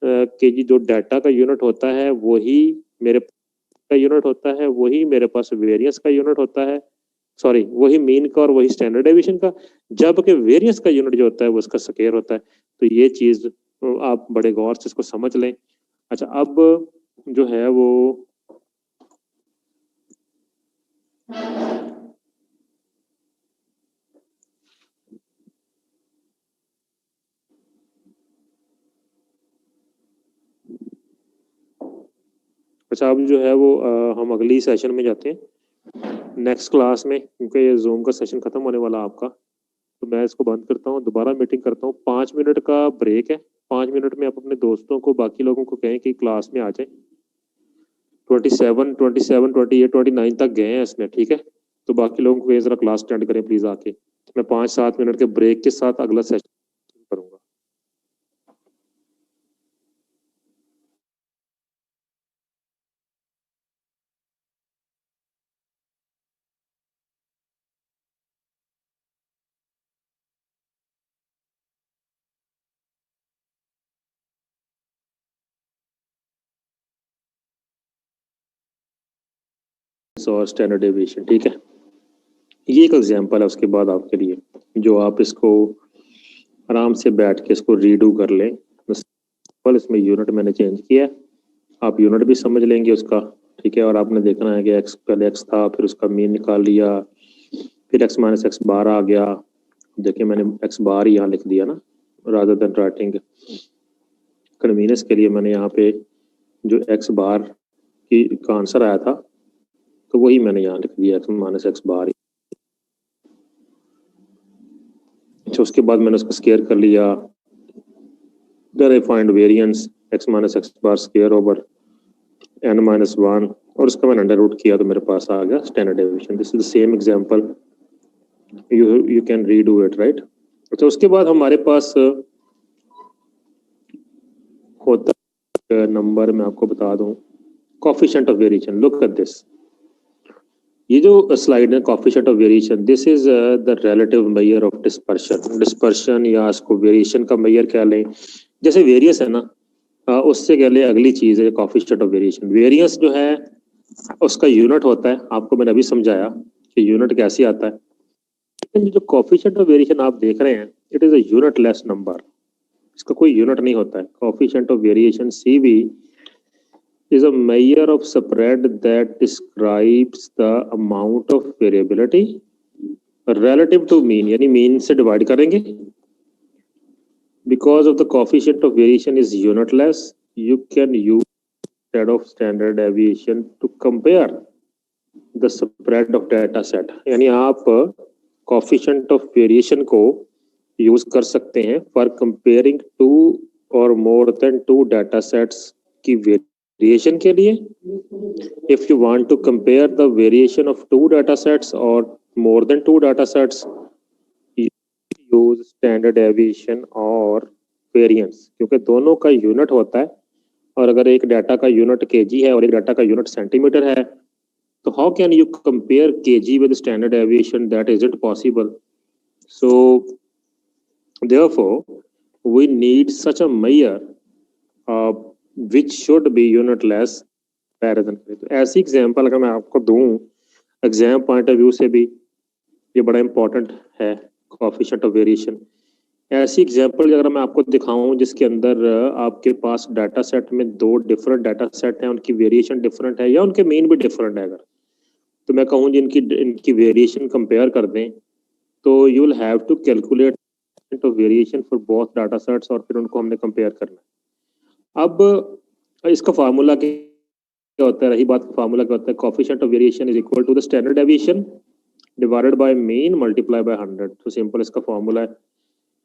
कि जो डाटा का यूनिट होता है वही मेरे का यूनिट होता है, वही मेरे पास वेरिएंस का यूनिट होता है, सॉरी वही मीन का और वही स्टैंडर्ड डेविएशन का, जबकि वेरिएंस का यूनिट जो होता है वो उसका स्क्वायर होता है। तो ये चीज आप बड़े गौर से इसको समझ लें। अच्छा, अब जो है वो अच्छा अब जो है वो हम अगली सेशन में जाते हैं नेक्स्ट क्लास में, क्योंकि ये जूम का सेशन खत्म होने वाला आपका, तो मैं इसको बंद करता हूँ, दोबारा मीटिंग करता हूँ। 5 मिनट का ब्रेक है, 5 मिनट में आप अपने दोस्तों को बाकी लोगों को कहें कि क्लास में आ जाए। 27, 28, 29 तक गए हैं इसमें, ठीक है, तो बाकी लोगों को जरा क्लास अटेंड करें प्लीज आके। मैं 5-7 मिनट के ब्रेक के साथ अगला सेशन करूंगा। और स्टैंडर्ड डेविएशन, ठीक है, ये एक एग्जांपल है उसके बाद आपके लिए, जो आप इसको आराम से बैठ के इसको रीडू कर लें। सिंपल इसमें यूनिट मैंने चेंज किया, आप यूनिट भी समझ लेंगे उसका, ठीक है, और आपने देखना है कि एक्स पहले एक्स था, फिर उसका मीन निकाल लिया, फिर एक्स माइनस एक्स बार आ गया। देखिए मैंने एक्स बार यहाँ लिख दिया ना, रादर देन राइटिंग कन्वीनियंस के लिए मैंने यहाँ पे जो एक्स बार की का आंसर आया था तो वही मैंने यहाँ लिख दिया, एक्स माइनस एक्स बार। अच्छा, उसके बाद मैंने उसको स्क्वायर कर लिया, then I find variance x minus x bar square over n minus 1, और उसका मैंने अंडर रूट किया तो मेरे पास आ गया standard deviation. This is the same example, you can redo it, right. अच्छा, उसके बाद हमारे पास होता नंबर, मैं आपको बता दूं, coefficient of variation. Look at this, ये जो स्लाइड है coefficient of variation, this is the relative measure of dispersion. Dispersion या इसको वेरिएशन का मेजर कह लें, जैसे वेरियस है ना, उससे कह लें अगली चीज है कोफिशिएंट ऑफ वेरिएशन। वेरियंस जो है उसका यूनिट होता है, आपको मैंने अभी समझाया कि यूनिट कैसे आता है, लेकिन जो कोफिशिएंट ऑफ वेरिएशन आप देख रहे हैं, it is a unitless number, इसका कोई यूनिट नहीं होता है। Coefficient of variation CV is a measure of spread that describes the amount of variability relative to mean, यानी मीन से डिवाइड करेंगे। Because of the coefficient of variation is unitless, you can use instead of standard deviation to compare the spread of data set, यानी आप coefficient of variation को use कर सकते हैं for comparing two or more than two data sets की variation के लिए। If you want to compare the variation of two data sets or more than two data sets, you use standard deviation और variance, क्योंकि दोनों का unit होता है, और अगर एक डाटा का यूनिट केजी है और एक डाटा का यूनिट सेंटीमीटर है, तो how can you compare KG with standard deviation? That isn't possible. So therefore we need such a measure which should be unitless comparison। तो ऐसी एग्जांपल अगर मैं आपको दूं एग्जाम पॉइंट ऑफ व्यू से भी, ये बड़ा इंपॉर्टेंट है। Coefficient of variation. ऐसी एग्जांपल अगर मैं आपको दिखाऊं जिसके अंदर आपके पास डाटा सेट में दो डिफरेंट डाटा सेट हैं, उनकी वेरिएशन डिफरेंट है या उनके मीन भी डिफरेंट है, अगर तो मैं कहूँ इनकी वेरिएशन कंपेयर कर दें तो you will have to calculate variation for both data sets और फिर उनको हमने कंपेयर करना है। अब इसका फार्मूला क्या होता है, रही बात फार्मूला क्या होता है, coefficient of variation is equal to the standard deviation divided by mean multiply by 100। तो सिंपल इसका फार्मूला है,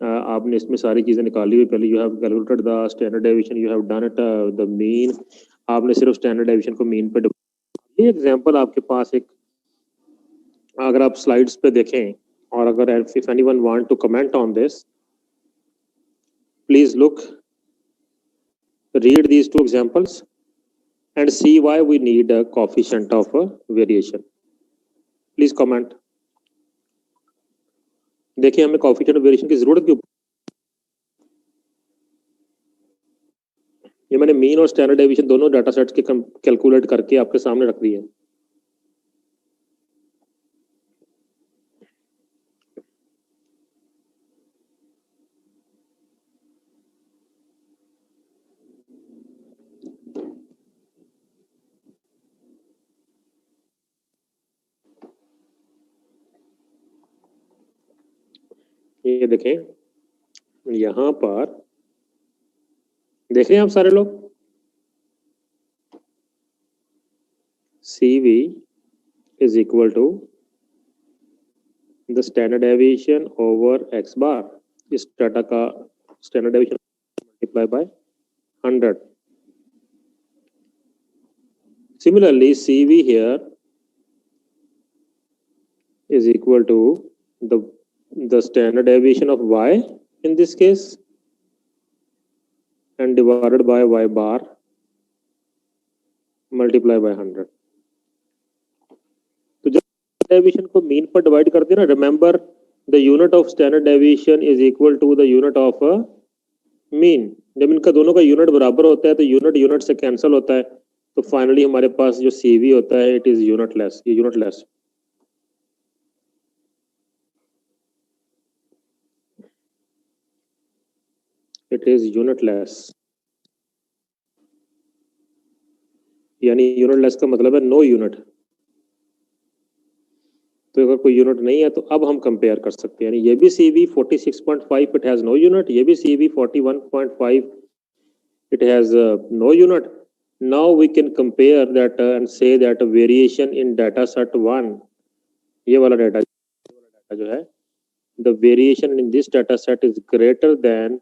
आपने इसमें सारी चीजें निकाली हुई, पहले you have calculated the standard deviation, you have done it the mean, आपने सिर्फ स्टैंडर्ड डेविएशन को मीन पे। ये एग्जांपल आपके पास एक, अगर आप स्लाइड्स पे देखें और अगर if anyone want to comment on this, please look, read these two examples and see why we need a coefficient of variation. Please comment. देखिए हमें coefficient of variation की जरूरत क्यों, ये मैंने मीन और स्टैंडर्ड डेविएशन दोनों डाटा सेट्स के कैलकुलेट करके आपके सामने रख दिए। ये देखें, यहां पर देख रहे हैं आप सारे लोग, CV is equal to the standard deviation over x bar, इस डाटा का standard deviation multiply by 100। Similarly, CV here is equal to the standard deviation of y in this case and divided by y bar multiply by 100। तो जब deviation को mean पर divide करते हैं ना, remember the unit of standard deviation is equal to the unit of mean. जब इनका दोनों का यूनिट बराबर होता है तो यूनिट से कैंसिल होता है, तो फाइनली हमारे पास जो CV होता है इट इज यूनिटलेस। ये यूनिटलेस, इट इज यूनिटलेस, यानी यूनिटलेस का मतलब है नो यूनिट। तो अगर कोई यूनिट नहीं है तो अब हम कंपेयर कर सकते हैं, यानी ये भी CV 46.5 it has no unit, ये भी CV 41.5 it has no unit. Now we can compare that and say that variation in data set 1, ये वाला डाटा जो है, the variation in this data set is greater than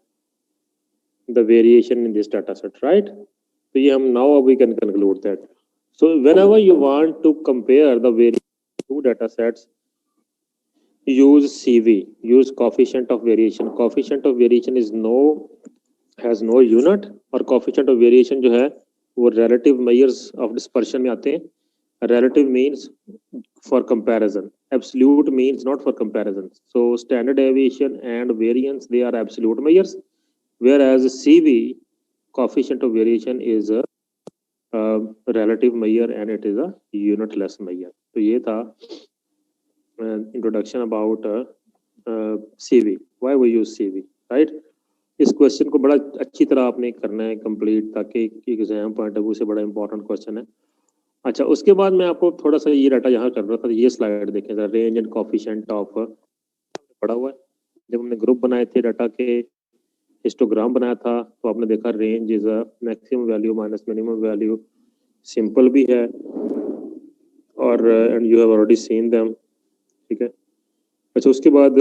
the variation in this data set, right? So ये हम now we can conclude that. So whenever you want to compare the variation two data sets, use CV, use coefficient of variation. Coefficient of variation has no unit, और coefficient of variation जो है वो relative measures of dispersion में आते हैं। Relative means for comparison, absolute means not for comparison. So standard deviation and variance, they are absolute measures, whereas CV coefficient of variation is a relative measure and it is a unitless measure. तो ये था introduction about CV, why we use CV, right? इस question को बड़ा अच्छी तरह आपने करना है कंप्लीट, ताकि एग्जाम पॉइंट ऑफ व्यू से बड़ा इंपॉर्टेंट क्वेश्चन है। अच्छा, उसके बाद मैं आपको थोड़ा सा ये डाटा यहाँ कर रहा था, ये स्लाइड देखें जरा, रेंज एंड कोएफिशिएंट ऑफ पड़ा हुआ है। जब हमने ग्रुप बनाए थे डाटा के, हिस्टोग्राम बनाया था, तो आपने देखा range is a maximum value minus minimum value, simple भी है और and you have already seen them, ठीक है। अच्छा, उसके बाद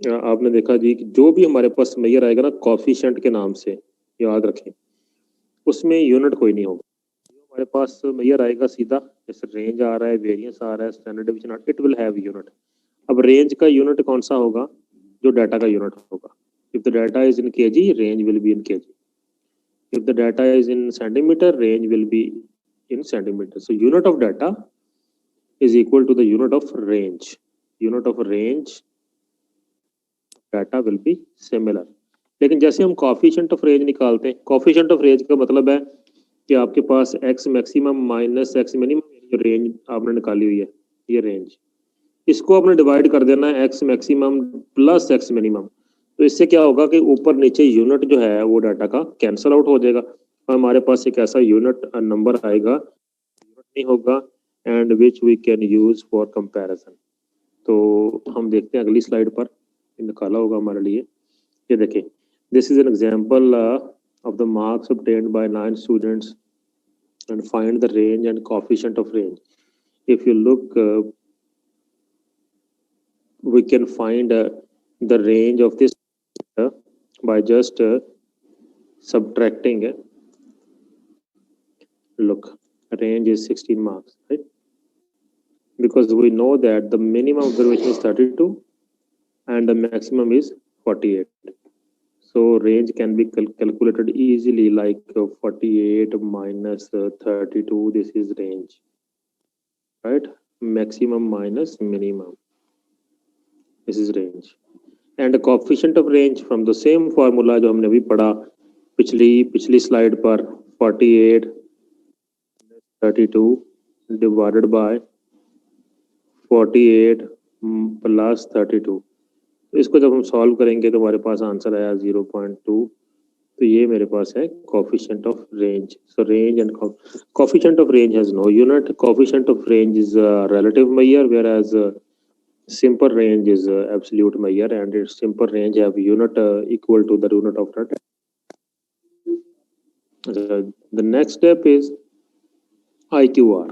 आपने देखा जी कि जो भी हमारे पास मेजर आएगा ना कोएफिशिएंट के नाम से, याद रखें उसमें यूनिट कोई नहीं होगा। हमारे पास मेजर आएगा सीधा, जैसे रेंज आ रहा है, वेरिएंस आ रहा है, standard deviation, it will have unit. अब रेंज का यूनिट कौन सा होगा? जो डाटा का यूनिट होगा। If the data is in kg, range will be in kg. If the data is in centimeter, range will be in centimeter. So unit of data is equal to the unit of range. Unit of range data will be similar. लेकिन जैसे हम coefficient of range निकालते हैं, coefficient of range का मतलब है कि आपके पास x maximum minus x minimum, जो रेंज आपने निकाली हुई है, ये रेंज, इसको आपने डिवाइड कर देना है x maximum plus x minimum. तो इससे क्या होगा कि ऊपर नीचे यूनिट जो है वो डाटा का कैंसल आउट हो जाएगा और हमारे पास एक ऐसा यूनिट नंबर आएगा नहीं होगा and which we can use for comparison. तो हम देखते हैं अगली स्लाइड पर निकाला होगा हमारे लिए। ये देखें, this is an example of the marks obtained by 9 students and find the range and coefficient of range. If you look, we can find the range of this by just subtracting. Look, range is 16 marks, right? Because we know that the minimum observation is 32 and the maximum is 48. So range can be calculated easily like 48 minus 32. This is range, right? Maximum minus minimum. This is range. And the coefficient of range from the same formula जो हमने अभी पढ़ा पिछली slide पर 48 32 divided by 48 plus 32। तो इसको जब हम सॉल्व करेंगे तो हमारे पास आंसर आया 0.2। तो ये मेरे पास है coefficient of range. So range and coefficient of range has no unit. Coefficient of range is relative measure, whereas simple range is absolute measure, and its simple range have unit equal to the unit of that. The next step is IQR.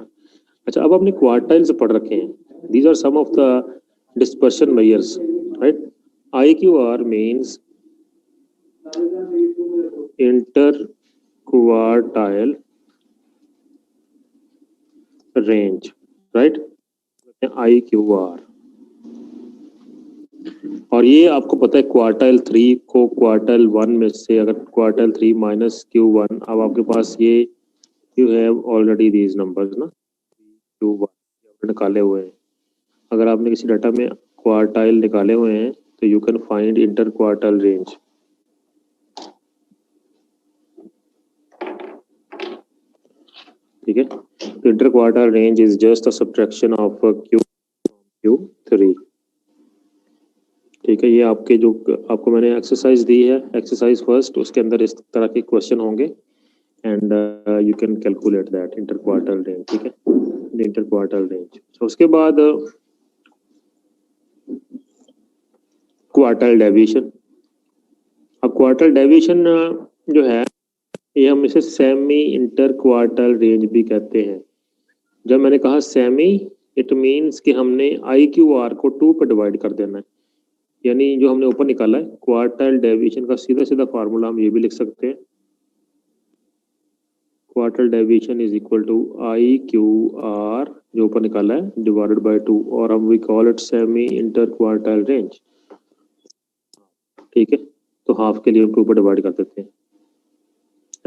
अच्छा, अब आपने quartiles पढ़ रखे हैं। These are some of the dispersion measures, right? IQR means interquartile range, right? IQR। और ये आपको पता है क्वार्टाइल 3 को क्वार्टाइल 1 में से अगर क्वार्टाइल 3 माइनस Q1, अब आपके पास ये you have already these numbers ना, Q1 निकाले हुए हैं। अगर आपने किसी डाटा में क्वार्टाइल निकाले हुए हैं तो you can find inter quartile range. ठीक है, तो inter quartile range is just a subtraction of Q3। ठीक है, ये आपके जो आपको मैंने एक्सरसाइज दी है, एक्सरसाइज फर्स्ट, उसके अंदर इस तरह के क्वेश्चन होंगे and you can calculate that inter quartile range. ठीक है, इंटर क्वार्टाइल रेंज। तो उसके बाद क्वार्टाइल डेविएशन। अब क्वार्टाइल डेविएशन जो है ये हम इसे सेमी इंटर क्वार्टाइल रेंज भी कहते हैं। जब मैंने कहा सेमी, इट मीन्स कि हमने IQR को 2 पे डिवाइड कर देना है, यानी जो हमने ऊपर निकाला है क्वार्टाइल डेविएशन का सीधा सीधा फार्मूला हम ये भी लिख सकते हैं, quartile deviation is equal to IQR जो ऊपर निकाला है डिवाइडेड बाय 2, और हम we call it semi inter quartile range. ठीक है, तो हाफ के लिए हम 2 पर डिवाइड कर देते हैं।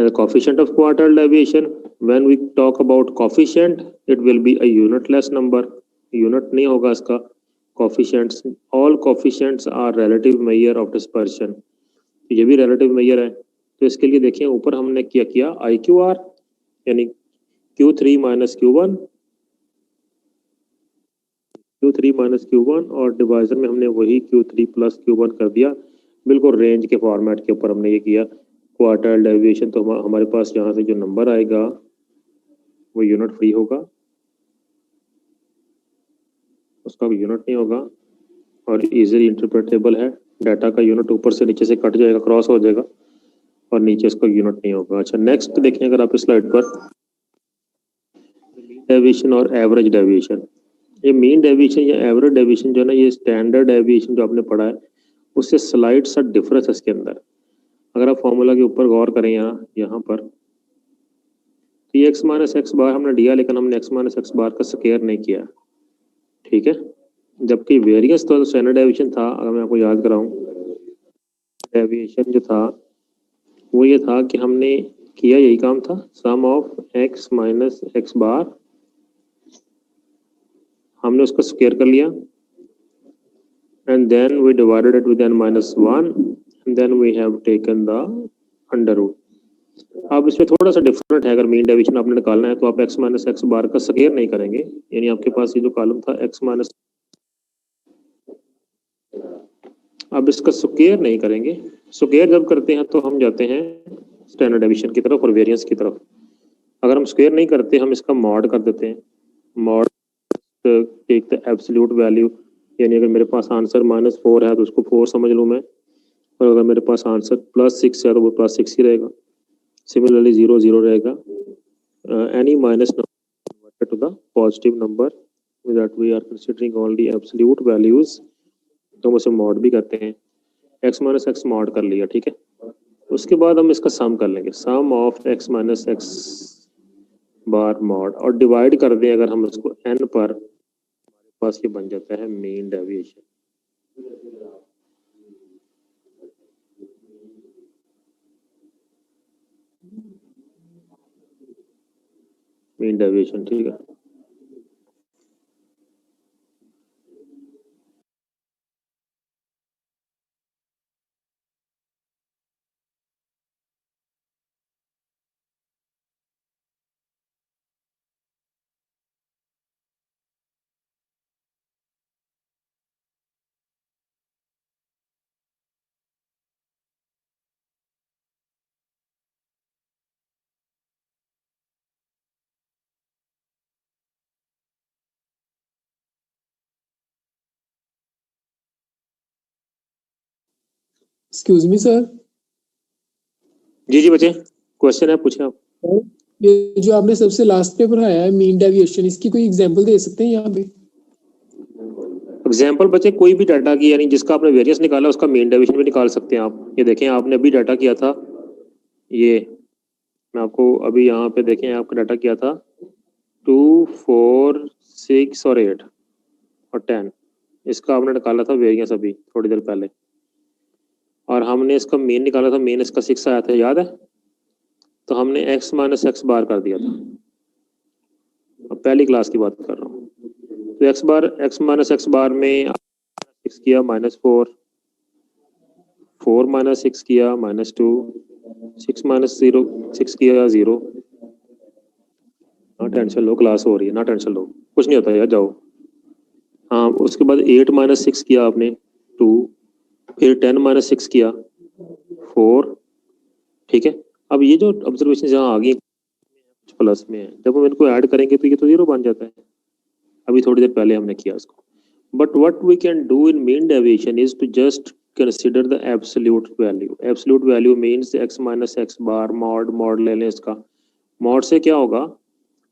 And the coefficient of quartile deviation, when we talk about coefficient, it will be a unitless number. Unit नहीं होगा इसका। Coefficients, all coefficients are relative measure of dispersion. ये भी relative measure है। तो इसके लिए देखिए ऊपर हमने क्या किया, IQR यानी Q3 minus Q1, Q3 minus Q1, और डिवाइजर में हमने वही Q3 plus Q1 कर दिया। बिल्कुल रेंज के फॉर्मेट के ऊपर हमने ये किया। क्वार्टाइल डेविएशन तो हमारे पास यहाँ से जो नंबर आएगा वो यूनिट फ्री होगा, उसका यूनिट नहीं होगा और इजीली इंटरप्रेटेबल है। डाटा का यूनिट ऊपर से नीचे से कट जाएगा, क्रॉस हो जाएगा और नीचे इसका यूनिट नहीं होगा। अच्छा, नेक्स्ट देखें अगर आप इस स्लाइड पर मीन डेविएशन और एवरेज डेविएशन। ये मीन डेविएशन या एवरेज डेविएशन जो है ना, ये स्टैंडर्ड डेविएशन जो आपने पढ़ा है उससे स्लाइड सा डिफरेंस है इसके अंदर। अगर आप फॉर्मूला के ऊपर गौर करें यहाँ पर, तो ये x माइनस एक्स बार हमने दिया, लेकिन हमने x माइनस एक्स बार का स्क्वायर नहीं किया। ठीक है, जबकि वेरिएंस तो स्टैंडर्ड डेविएशन था, अगर मैं आपको याद कराऊं, डेविएशन जो था वो ये था कि हमने किया यही काम था, sum of x minus x bar, हमने उसका स्क्वायर कर लिया and then we divided it with n minus 1 and then we have taken the under root। अब इसमें थोड़ा सा डिफरेंट है, अगर मीन डेविएशन आपने निकालना है तो आप x माइनस एक्स बार का स्क्वायर नहीं करेंगे, यानी आपके पास ये जो कॉलम था x माइनस अब इसका स्क्वायर नहीं करेंगे, स्क्वायर जब करते हैं तो हम जाते हैं स्टैंडर्ड डेविएशन की तरफ और वेरिएंस की तरफ। अगर हम स्क्वायर नहीं करते, हम इसका मॉड कर देते हैं, mod take the absolute value, यानी अगर मेरे पास आंसर -4 है तो उसको 4 समझ लूँ मैं, और अगर मेरे पास आंसर +6 है तो वो +6 ही रहेगा। सिमिलरली 0 0 रहेगा। Any minus number to the positive number that we are considering only absolute values, तो हम उसे मॉड भी करते हैं। x माइनस एक्स मॉड कर लिया, ठीक है। उसके बाद हम इसका सम कर लेंगे, sum of x minus x bar mod, और डिवाइड कर दें अगर हम इसको n पर, हमारे पास ये बन जाता है मीन डेविएशन। मीन डेविएशन, ठीक है। Excuse me sir. जी जी बच्चे, क्वेश्चन है, पूछे आप। ये जो आपने सबसे लास्ट पे पढ़ाया है मीन डेविएशन, इसकी कोई एग्जांपल दे सकते हैं यहाँ पे? एग्जाम्पल बच्चे कोई भी डाटा की, यानी जिसका आपने वेरिएंस निकाला उसका मीन डेविएशन भी निकाल सकते हैं आप। ये देखें, आपने अभी डाटा किया था, ये मैं आपको अभी यहाँ पे देखें, आपका डाटा किया था 2 4 6 और 8 और 10, इसका आपने निकाला था वेरिएंस अभी थोड़ी देर पहले, और हमने इसका मीन निकाला था, मीन इसका 6 आया था, याद है? तो हमने x माइनस एक्स बार कर दिया था, अब पहली क्लास की बात कर रहा हूँ। तो x माइनस एक्स बार में 6 किया -4, 4 माइनस 6 किया -2, 6 माइनस 0 6 किया 0। ना टेंशन लो, क्लास हो रही है, ना टेंशन लो, कुछ नहीं होता यार, जाओ। हाँ, उसके बाद 8 माइनस 6 किया आपने 2, फिर 10 माइनस 6 किया 4, ठीक है। अब ये जो ऑब्जर्वेशन जहाँ आ गई प्लस में है, जब हम इनको ऐड करेंगे तो ये तो 0 बन जाता है, अभी थोड़ी देर पहले हमने किया इसको। But what we can do in mean deviation is to just consider the absolute value. Absolute value means x minus x bar mod, mod ले लें इसका, मॉड से क्या होगा,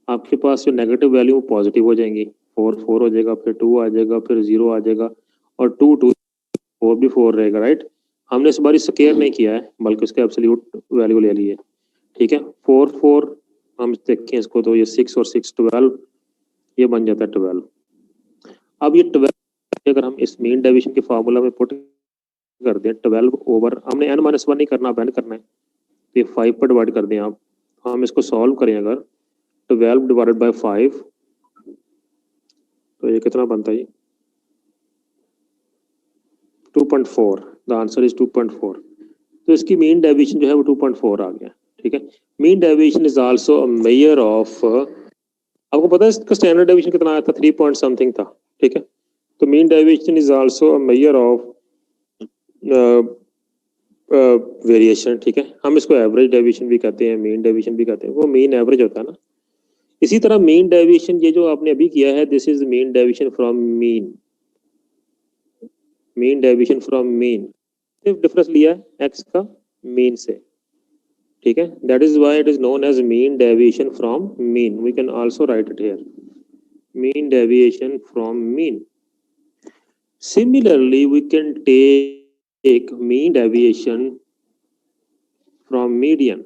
आपके पास जो नेगेटिव वैल्यू पॉजिटिव हो जाएंगी, 4 4 हो जाएगा, फिर 2 आ जाएगा, फिर 0 आ जाएगा, और 2 2 4 भी 4 रहेगा, राइट। हमने इस बार स्क्वायर नहीं किया है, बल्कि उसके एब्सोल्यूट वैल्यू ले लिए, ठीक है। 4 4 हम देखें इसको तो ये 6 और 6 12, ये बन जाता है 12। अब ये 12 अगर हम इस मीन डेविएशन के फार्मूला में पुट कर दें, 12 ओवर, हमने n माइनस 1 नहीं करना, अब n करना है, तो ये 5 पर डिवाइड कर दें आप। हम इसको सॉल्व करें अगर, 12 डिवाइडेड बाय 5, तो ये कितना बनता है, 2.4। The answer is 2.4। तो इसकी मीन डेविएशन जो है वो 2.4 आ गया, ठीक है। Mean deviation is also a measure of, आपको पता है इसका स्टैंडर्ड डेविएशन कितना आया था, 3 पॉइंट समथिंग था, ठीक है। तो mean deviation is also a measure of variation, ठीक है। हम इसको एवरेज डेविएशन भी कहते हैं, मीन डेविएशन भी कहते हैं, वो मीन एवरेज होता है ना। इसी तरह मीन डेविएशन, ये जो आपने अभी किया है, this is mean deviation from mean, mean deviation from mean, सिर्फ डिफरेंस लिया है x का मीन से, ठीक है। That is why it is known as mean deviation from mean. We can also write it here, mean deviation from mean. Similarly, we can take mean deviation from median,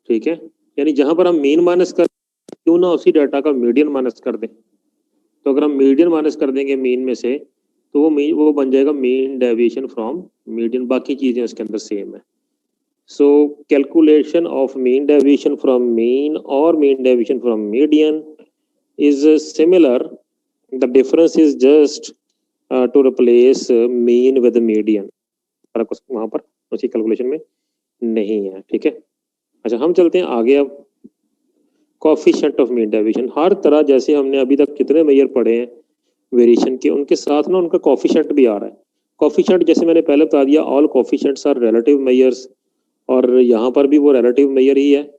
ठीक है। यानी जहां पर हम मीन माइनस कर, क्यों ना उसी डाटा का मीडियन माइनस कर दें। तो अगर हम मीडियन माइनस कर देंगे मीन में से, तो वो बन जाएगा मीन डेविएशन फ्रॉम मीडियन, बाकी चीजें उसके अंदर सेम है। So calculation of mean deviation from mean और mean deviation from median is similar, the difference is just to replace mean with median, फर्क वहां पर उसी कैलकुलेशन में नहीं है, ठीक है। अच्छा, हम चलते हैं आगे। अब कोएफिशिएंट ऑफ मीन डेविएशन, हर तरह, जैसे हमने अभी तक कितने मेजर पढ़े हैं, वेरिएशन के, उनके साथ ना उनका कोफिशिएंट भी आ रहा है। कोफिशिएंट जैसे मैंने पहले बता दिया, all coefficients are relative measures, और यहाँ पर भी वो रिलेटिव मेजर ही है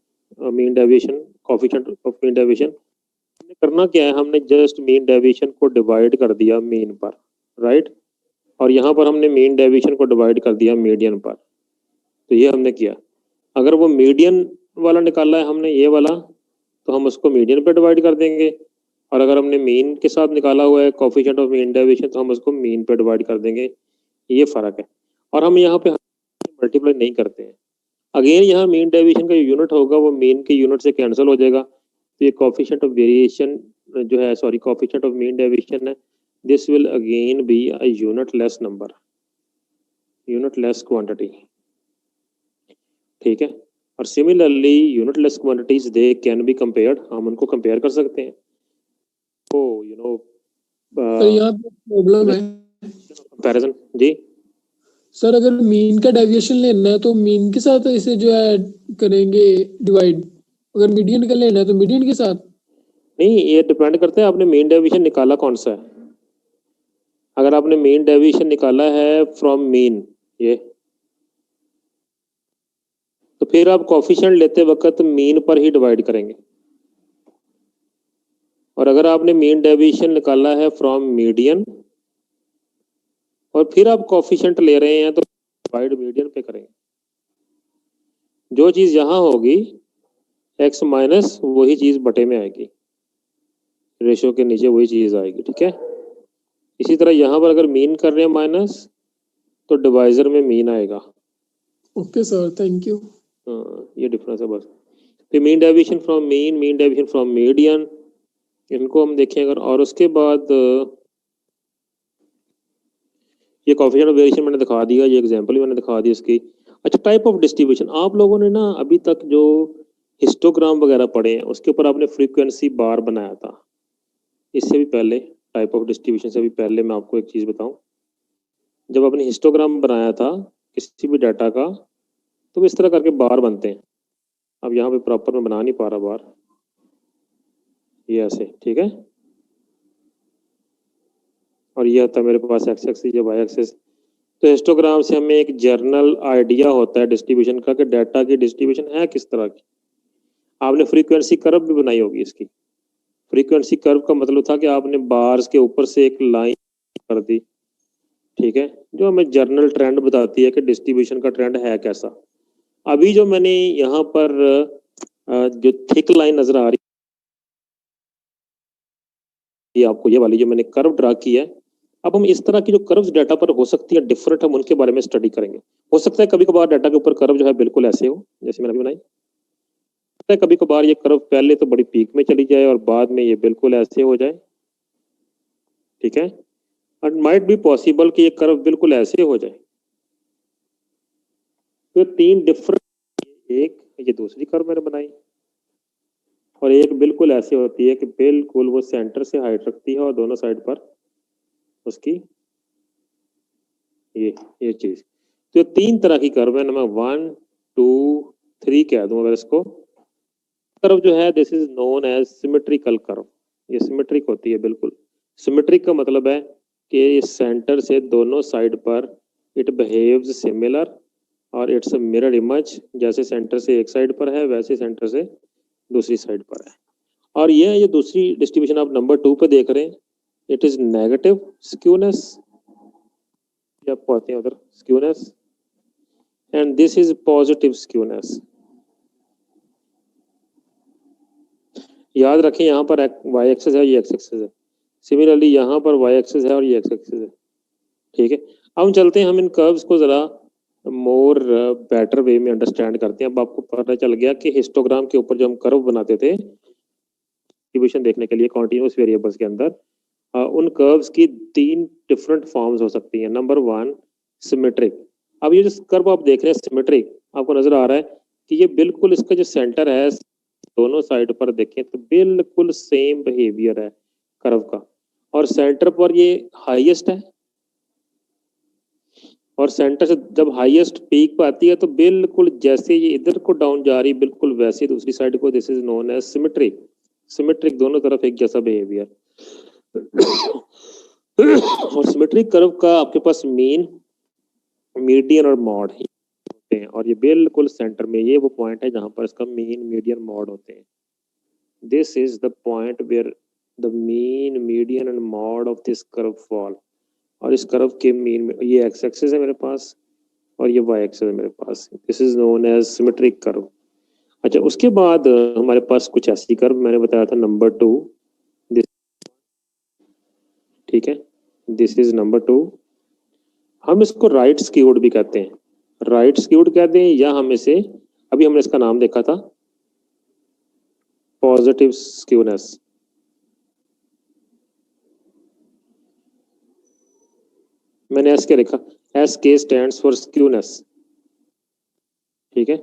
mean deviation, coefficient of mean deviation. हमने करना क्या है, हमने जस्ट मीन डेविएशन को डिवाइड कर दिया मीन पर, राइट, और यहाँ पर हमने मीन डेविएशन को डिवाइड कर दिया मीडियन पर। तो ये हमने किया। अगर वो मीडियन वाला निकाला है हमने, ये वाला, तो हम उसको मीडियन पे डिवाइड कर देंगे, और अगर हमने मीन के साथ निकाला हुआ है कोफिशिएंट ऑफ मीन डेविएशन, तो हम उसको मीन पे डिवाइड कर देंगे। ये फर्क है। और हम यहाँ पे मल्टीप्लाई नहीं करते हैं। अगेन यहाँ मीन डेविएशन का यूनिट होगा वो मीन के यूनिट से कैंसिल हो जाएगा, तो ये कोफिशिएंट ऑफ वेरिएशन जो है, sorry, coefficient of mean deviation है, this will again be a unitless number, unitless quantity, ठीक है। और similarly unitless quantities they can be compared, हम उनको कंपेयर कर सकते हैं। तो यू नो सर यहाँ पे प्रॉब्लम है कंपैरिजन जी। सर, अगर मीन का डेविएशन लेना है तो मीन के साथ इसे जो है करेंगे डिवाइड, अगर मीडियन का लेना है तो मीडियन के साथ। नहीं, ये डिपेंड करता है आपने मीन डेविएशन निकाला कौन सा है। अगर आपने मीन डेविएशन निकाला है फ्रॉम मीन, ये, तो फिर आप कोफिशिएंट लेते वक्त मीन पर ही डिवाइड करेंगे। और अगर आपने मीन डेविएशन निकाला है फ्रॉम मीडियन और फिर आप कोफिशिएंट ले रहे हैं, तो डिवाइड मीडियन पे करेंगे। जो चीज यहाँ होगी x माइनस वही चीज बटे में आएगी, रेशियो के नीचे वही चीज आएगी, ठीक है। इसी तरह यहाँ पर अगर मीन कर रहे हैं माइनस, तो डिवाइजर में मीन आएगा। Okay sir, thank you. ये डिफरेंस है बस। फिर mean deviation from mean, mean deviation from median, इनको हम देखें अगर। और उसके बाद ये कोफिशिएंट ऑफ वेरिएशन मैंने दिखा दिया, ये एग्जांपल भी मैंने दिखा दी इसकी। अच्छा, टाइप ऑफ डिस्ट्रीब्यूशन, आप लोगों ने ना अभी तक जो हिस्टोग्राम वगैरह पढ़े हैं उसके ऊपर आपने फ्रीक्वेंसी बार बनाया था। इससे भी पहले, टाइप ऑफ डिस्ट्रीब्यूशन से भी पहले मैं आपको एक चीज बताऊं, जब आपने हिस्टोग्राम बनाया था किसी भी डाटा का, तो इस तरह करके बार बनते हैं। अब यहाँ पे प्रॉपर मैं बना नहीं पा रहा बार, ये ऐसे, ठीक है। और ये होता है मेरे पास एक्स एक्सिस या वाई एक्सिस। तो हिस्टोग्राम से हमें एक जर्नल आइडिया होता है डिस्ट्रीब्यूशन का कि डाटा की डिस्ट्रीब्यूशन है किस तरह की। आपने फ्रीक्वेंसी कर्व भी बनाई होगी इसकी। फ्रीक्वेंसी कर्व का मतलब था कि आपने बार्स के ऊपर से एक लाइन कर दी, ठीक है, जो हमें जर्नल ट्रेंड बताती है कि डिस्ट्रीब्यूशन का ट्रेंड है कैसा। अभी जो मैंने यहाँ पर जो थिक लाइन नजर आ रही है आपको, ये वाली जो मैंने कर्व ड्रा की है, अब हम इस तरह की जो कर्व्स डाटा पर हो सकती है डिफरेंट, हम उनके बारे में स्टडी करेंगे। हो सकता है कभी कभार डाटा के ऊपर कर्व जो है बिल्कुल ऐसे हो जैसे मैंने अभी बनाई, कभी कभार ये कर्व पहले तो बड़ी पीक में चली जाए और बाद में ये बिल्कुल ऐसे हो जाए, ठीक है। एंड माइट बी पॉसिबल कि ये कर्व बिल्कुल ऐसे हो जाए। तो तीन डिफरेंट, एक ये दूसरी कर्व मैंने बनाई, और एक बिल्कुल ऐसे होती है कि बिल्कुल वो सेंटर से हाइट रखती है और दोनों साइड पर उसकी ये चीज। तो तीन तरह की कर्व है, नंबर 1 2 3 कह दूं अगर इसको। कर्व जो है this is known as symmetrical curve. ये सिमेट्रिक होती है बिल्कुल। सिमेट्रिक का मतलब है कि सेंटर से दोनों साइड पर इट बिहेव्स सिमिलर और इट्स अ मिरर इमेज, जैसे सेंटर से एक साइड पर है वैसे सेंटर से दूसरी साइड पर है। और ये दूसरी डिस्ट्रीब्यूशन आप नंबर 2 पे देख रहे हैं, इट इज नेगेटिव स्क्यूनेस, आप कहते हैं उधर skewness, and this is positive skewness. याद रखें यहाँ पर वाई एक्सिस है, ये एक्स एक्सिस है। सिमिलरली यहाँ पर वाई एक्सिस है और ये एक्स एक्सिस है, ठीक है। अब हम चलते हैं, हम इन कर्व्स को जरा मोर बेटर वे में अंडरस्टैंड करते हैं। अब आपको पता चल गया कि हिस्टोग्राम के ऊपर जो हम कर्व बनाते थे डिस्ट्रीब्यूशन देखने के लिए कॉन्टिन्यूस वेरिएबल्स के अंदर, उन कर्व्स की 3 डिफरेंट फॉर्म्स हो सकती हैं। Number 1 symmetric. अब ये जो कर्व आप देख रहे हैं सिमेट्रिक, आपको नजर आ रहा है कि ये बिल्कुल इसका जो सेंटर है दोनों साइड पर देखें तो बिल्कुल सेम बिहेवियर है कर्व का, और सेंटर पर ये हाईएस्ट है, और सेंटर से जब हाईएस्ट पीक पर आती है तो बिल्कुल जैसे ये इधर को डाउन जा रही बिल्कुल वैसे दूसरी साइड को, this is known as symmetric. Symmetric, दोनों तरफ एक जैसा बिहेवियर। और सिमेट्रिक कर्व का आपके पास मीन, मीडियन और मॉड होते हैं, और ये बिल्कुल सेंटर में ये वो पॉइंट है जहां पर इसका मीन, मीडियन, मॉड होते हैं. This is the point where the mean, median and mode of this curve fall. और इस कर्व के मीन में ये एक्स एक्सिस है मेरे पास और ये वाई एक्सिस है मेरे पास. This is known as symmetric curve. अच्छा, उसके बाद हमारे पास कुछ ऐसी कर्व मैंने बताया था नंबर 2. ठीक है, दिस इज नंबर 2. हम इसको राइट स्क्यूड भी कहते हैं, राइट स्क्यूड कहते हैं, या हम इसे, अभी हमने इसका नाम देखा था पॉजिटिव स्क्यूनेस. मैंने एस के लिखा, एस के स्टैंड्स फॉर स्क्यूनेस. ठीक है,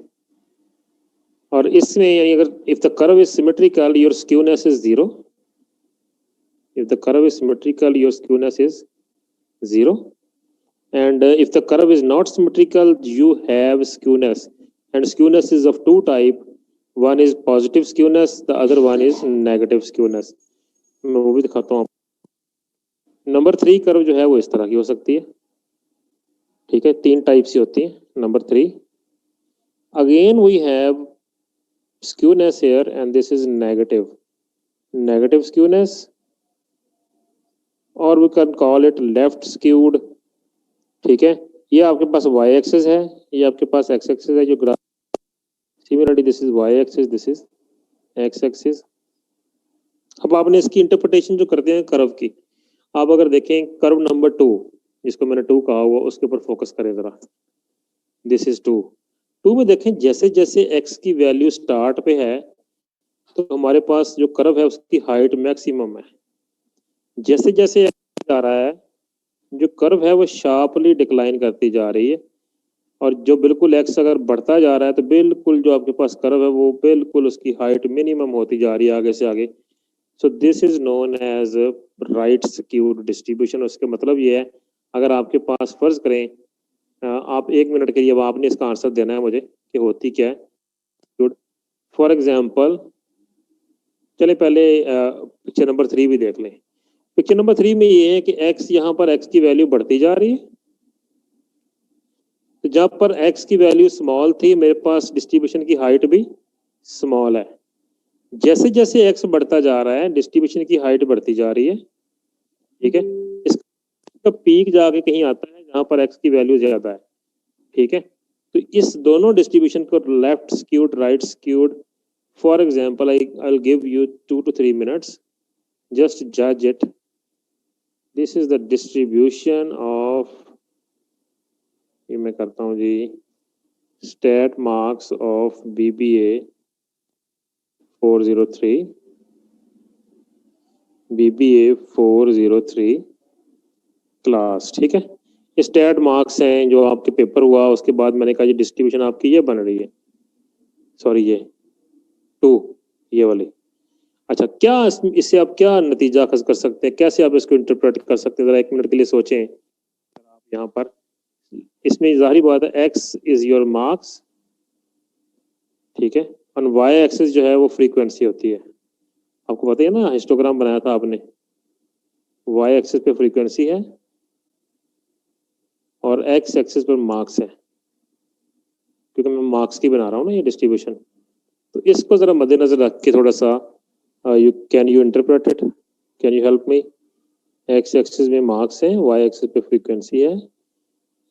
और इसमें यानी अगर if the curve is symmetrical your skewness is 0. If the curve is symmetrical your skewness is 0. And if the curve is not symmetrical, you have skewness, and skewness is of two type. One is positive skewness, the other one is negative skewness. मैं वो भी दिखाता हूँ. Number 3 curve जो है वो इस तरह की हो सकती है. ठीक है, 3 टाइप्स की होती है. Number 3, again we have skewness here, and this is negative skewness, or we can call it left skewed. ठीक है, ये आपके पास वाई एक्सिस है, ये आपके पास एक्स एक्सिस है जो ग्राफ. Similarly this is y axis, this is x axis. अब आपने इसकी इंटरप्रिटेशन जो करते हैं कर्व की, आप अगर देखें कर्व नंबर 2 जिसको मैंने 2 कहा हुआ, उसके ऊपर फोकस करें जरा. दिस इज 2 में देखें जैसे जैसे एक्स की वैल्यू स्टार्ट पे है तो हमारे पास जो कर्व है उसकी हाइट मैक्सिमम है. जैसे जैसे जा रहा है जो कर्व है वो शार्पली डिक्लाइन करती जा रही है, और जो बिल्कुल एक्स अगर बढ़ता जा रहा है तो बिल्कुल जो आपके पास कर्व है वो बिल्कुल उसकी हाइट मिनिमम होती जा रही है आगे से आगे. So this is known as right skewed distribution. उसका मतलब ये है, अगर आपके पास फर्ज करें आप 1 मिनट के लिए, अब आपने इसका आंसर देना है मुझे कि होती क्या है. फॉर एग्जाम्पल, चले पहले पिक्चर नंबर 3 भी देख लें. पिक्चर नंबर 3 में ये है कि x, यहाँ पर x की वैल्यू बढ़ती जा रही है. तो जहां पर x की वैल्यू स्मॉल थी मेरे पास डिस्ट्रीब्यूशन की हाइट भी स्मॉल है. जैसे जैसे x बढ़ता जा रहा है डिस्ट्रीब्यूशन की हाइट बढ़ती जा रही है. ठीक है, इसका पीक जाके कहीं आता है जहां पर x की वैल्यू ज्यादा है. ठीक है, तो इस दोनों डिस्ट्रीब्यूशन को left skewed, right skewed, for example I will give you 2 to 3 minutes, just judge it. This is the distribution of, ये मैं करता हूँ जी, state marks of BBA 403, BBA 403 class. ठीक है, ये स्टेट मार्क्स हैं जो आपके पेपर हुआ, उसके बाद मैंने कहा ये डिस्ट्रीब्यूशन आपकी ये बन रही है, सॉरी ये 2, ये वाली. अच्छा, क्या इससे आप क्या नतीजा खस कर सकते हैं, कैसे आप इसको इंटरप्रेट कर सकते हैं, जरा 1 मिनट के लिए सोचें. आप यहाँ पर इसमें जाहिर बात है x इज योर मार्क्स. ठीक है, और y एक्सिस जो है वो फ्रीक्वेंसी होती है. आपको पता है ना, हिस्टोग्राम बनाया था आपने, y एक्सिस पे फ्रीक्वेंसी है और x एक्सिस पर मार्क्स है, क्योंकि मैं मार्क्स की बना रहा हूँ ना ये डिस्ट्रीब्यूशन. तो इसको जरा मद्देनजर रख के थोड़ा सा can you interpret it, can you help me. x axis में मार्क्स है, y एक्सिस पे फ्रीक्वेंसी है,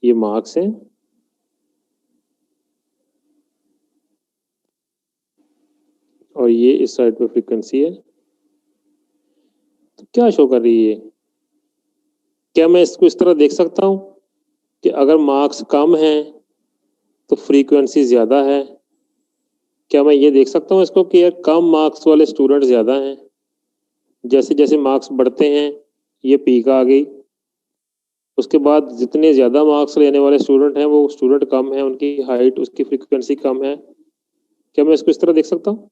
ये मार्क्स है, और ये इस साइड पे फ्रीक्वेंसी है. तो क्या शो कर रही है, क्या मैं इसको इस तरह देख सकता हूँ कि अगर मार्क्स कम है तो फ्रीक्वेंसी ज्यादा है? क्या मैं ये देख सकता हूँ इसको कि यार कम मार्क्स वाले स्टूडेंट ज्यादा हैं, जैसे जैसे मार्क्स बढ़ते हैं ये पीक आ गई, उसके बाद जितने ज्यादा मार्क्स लेने वाले स्टूडेंट हैं वो स्टूडेंट कम है, उनकी हाइट, उसकी फ्रीक्वेंसी कम है? क्या मैं इसको इस तरह देख सकता हूँ?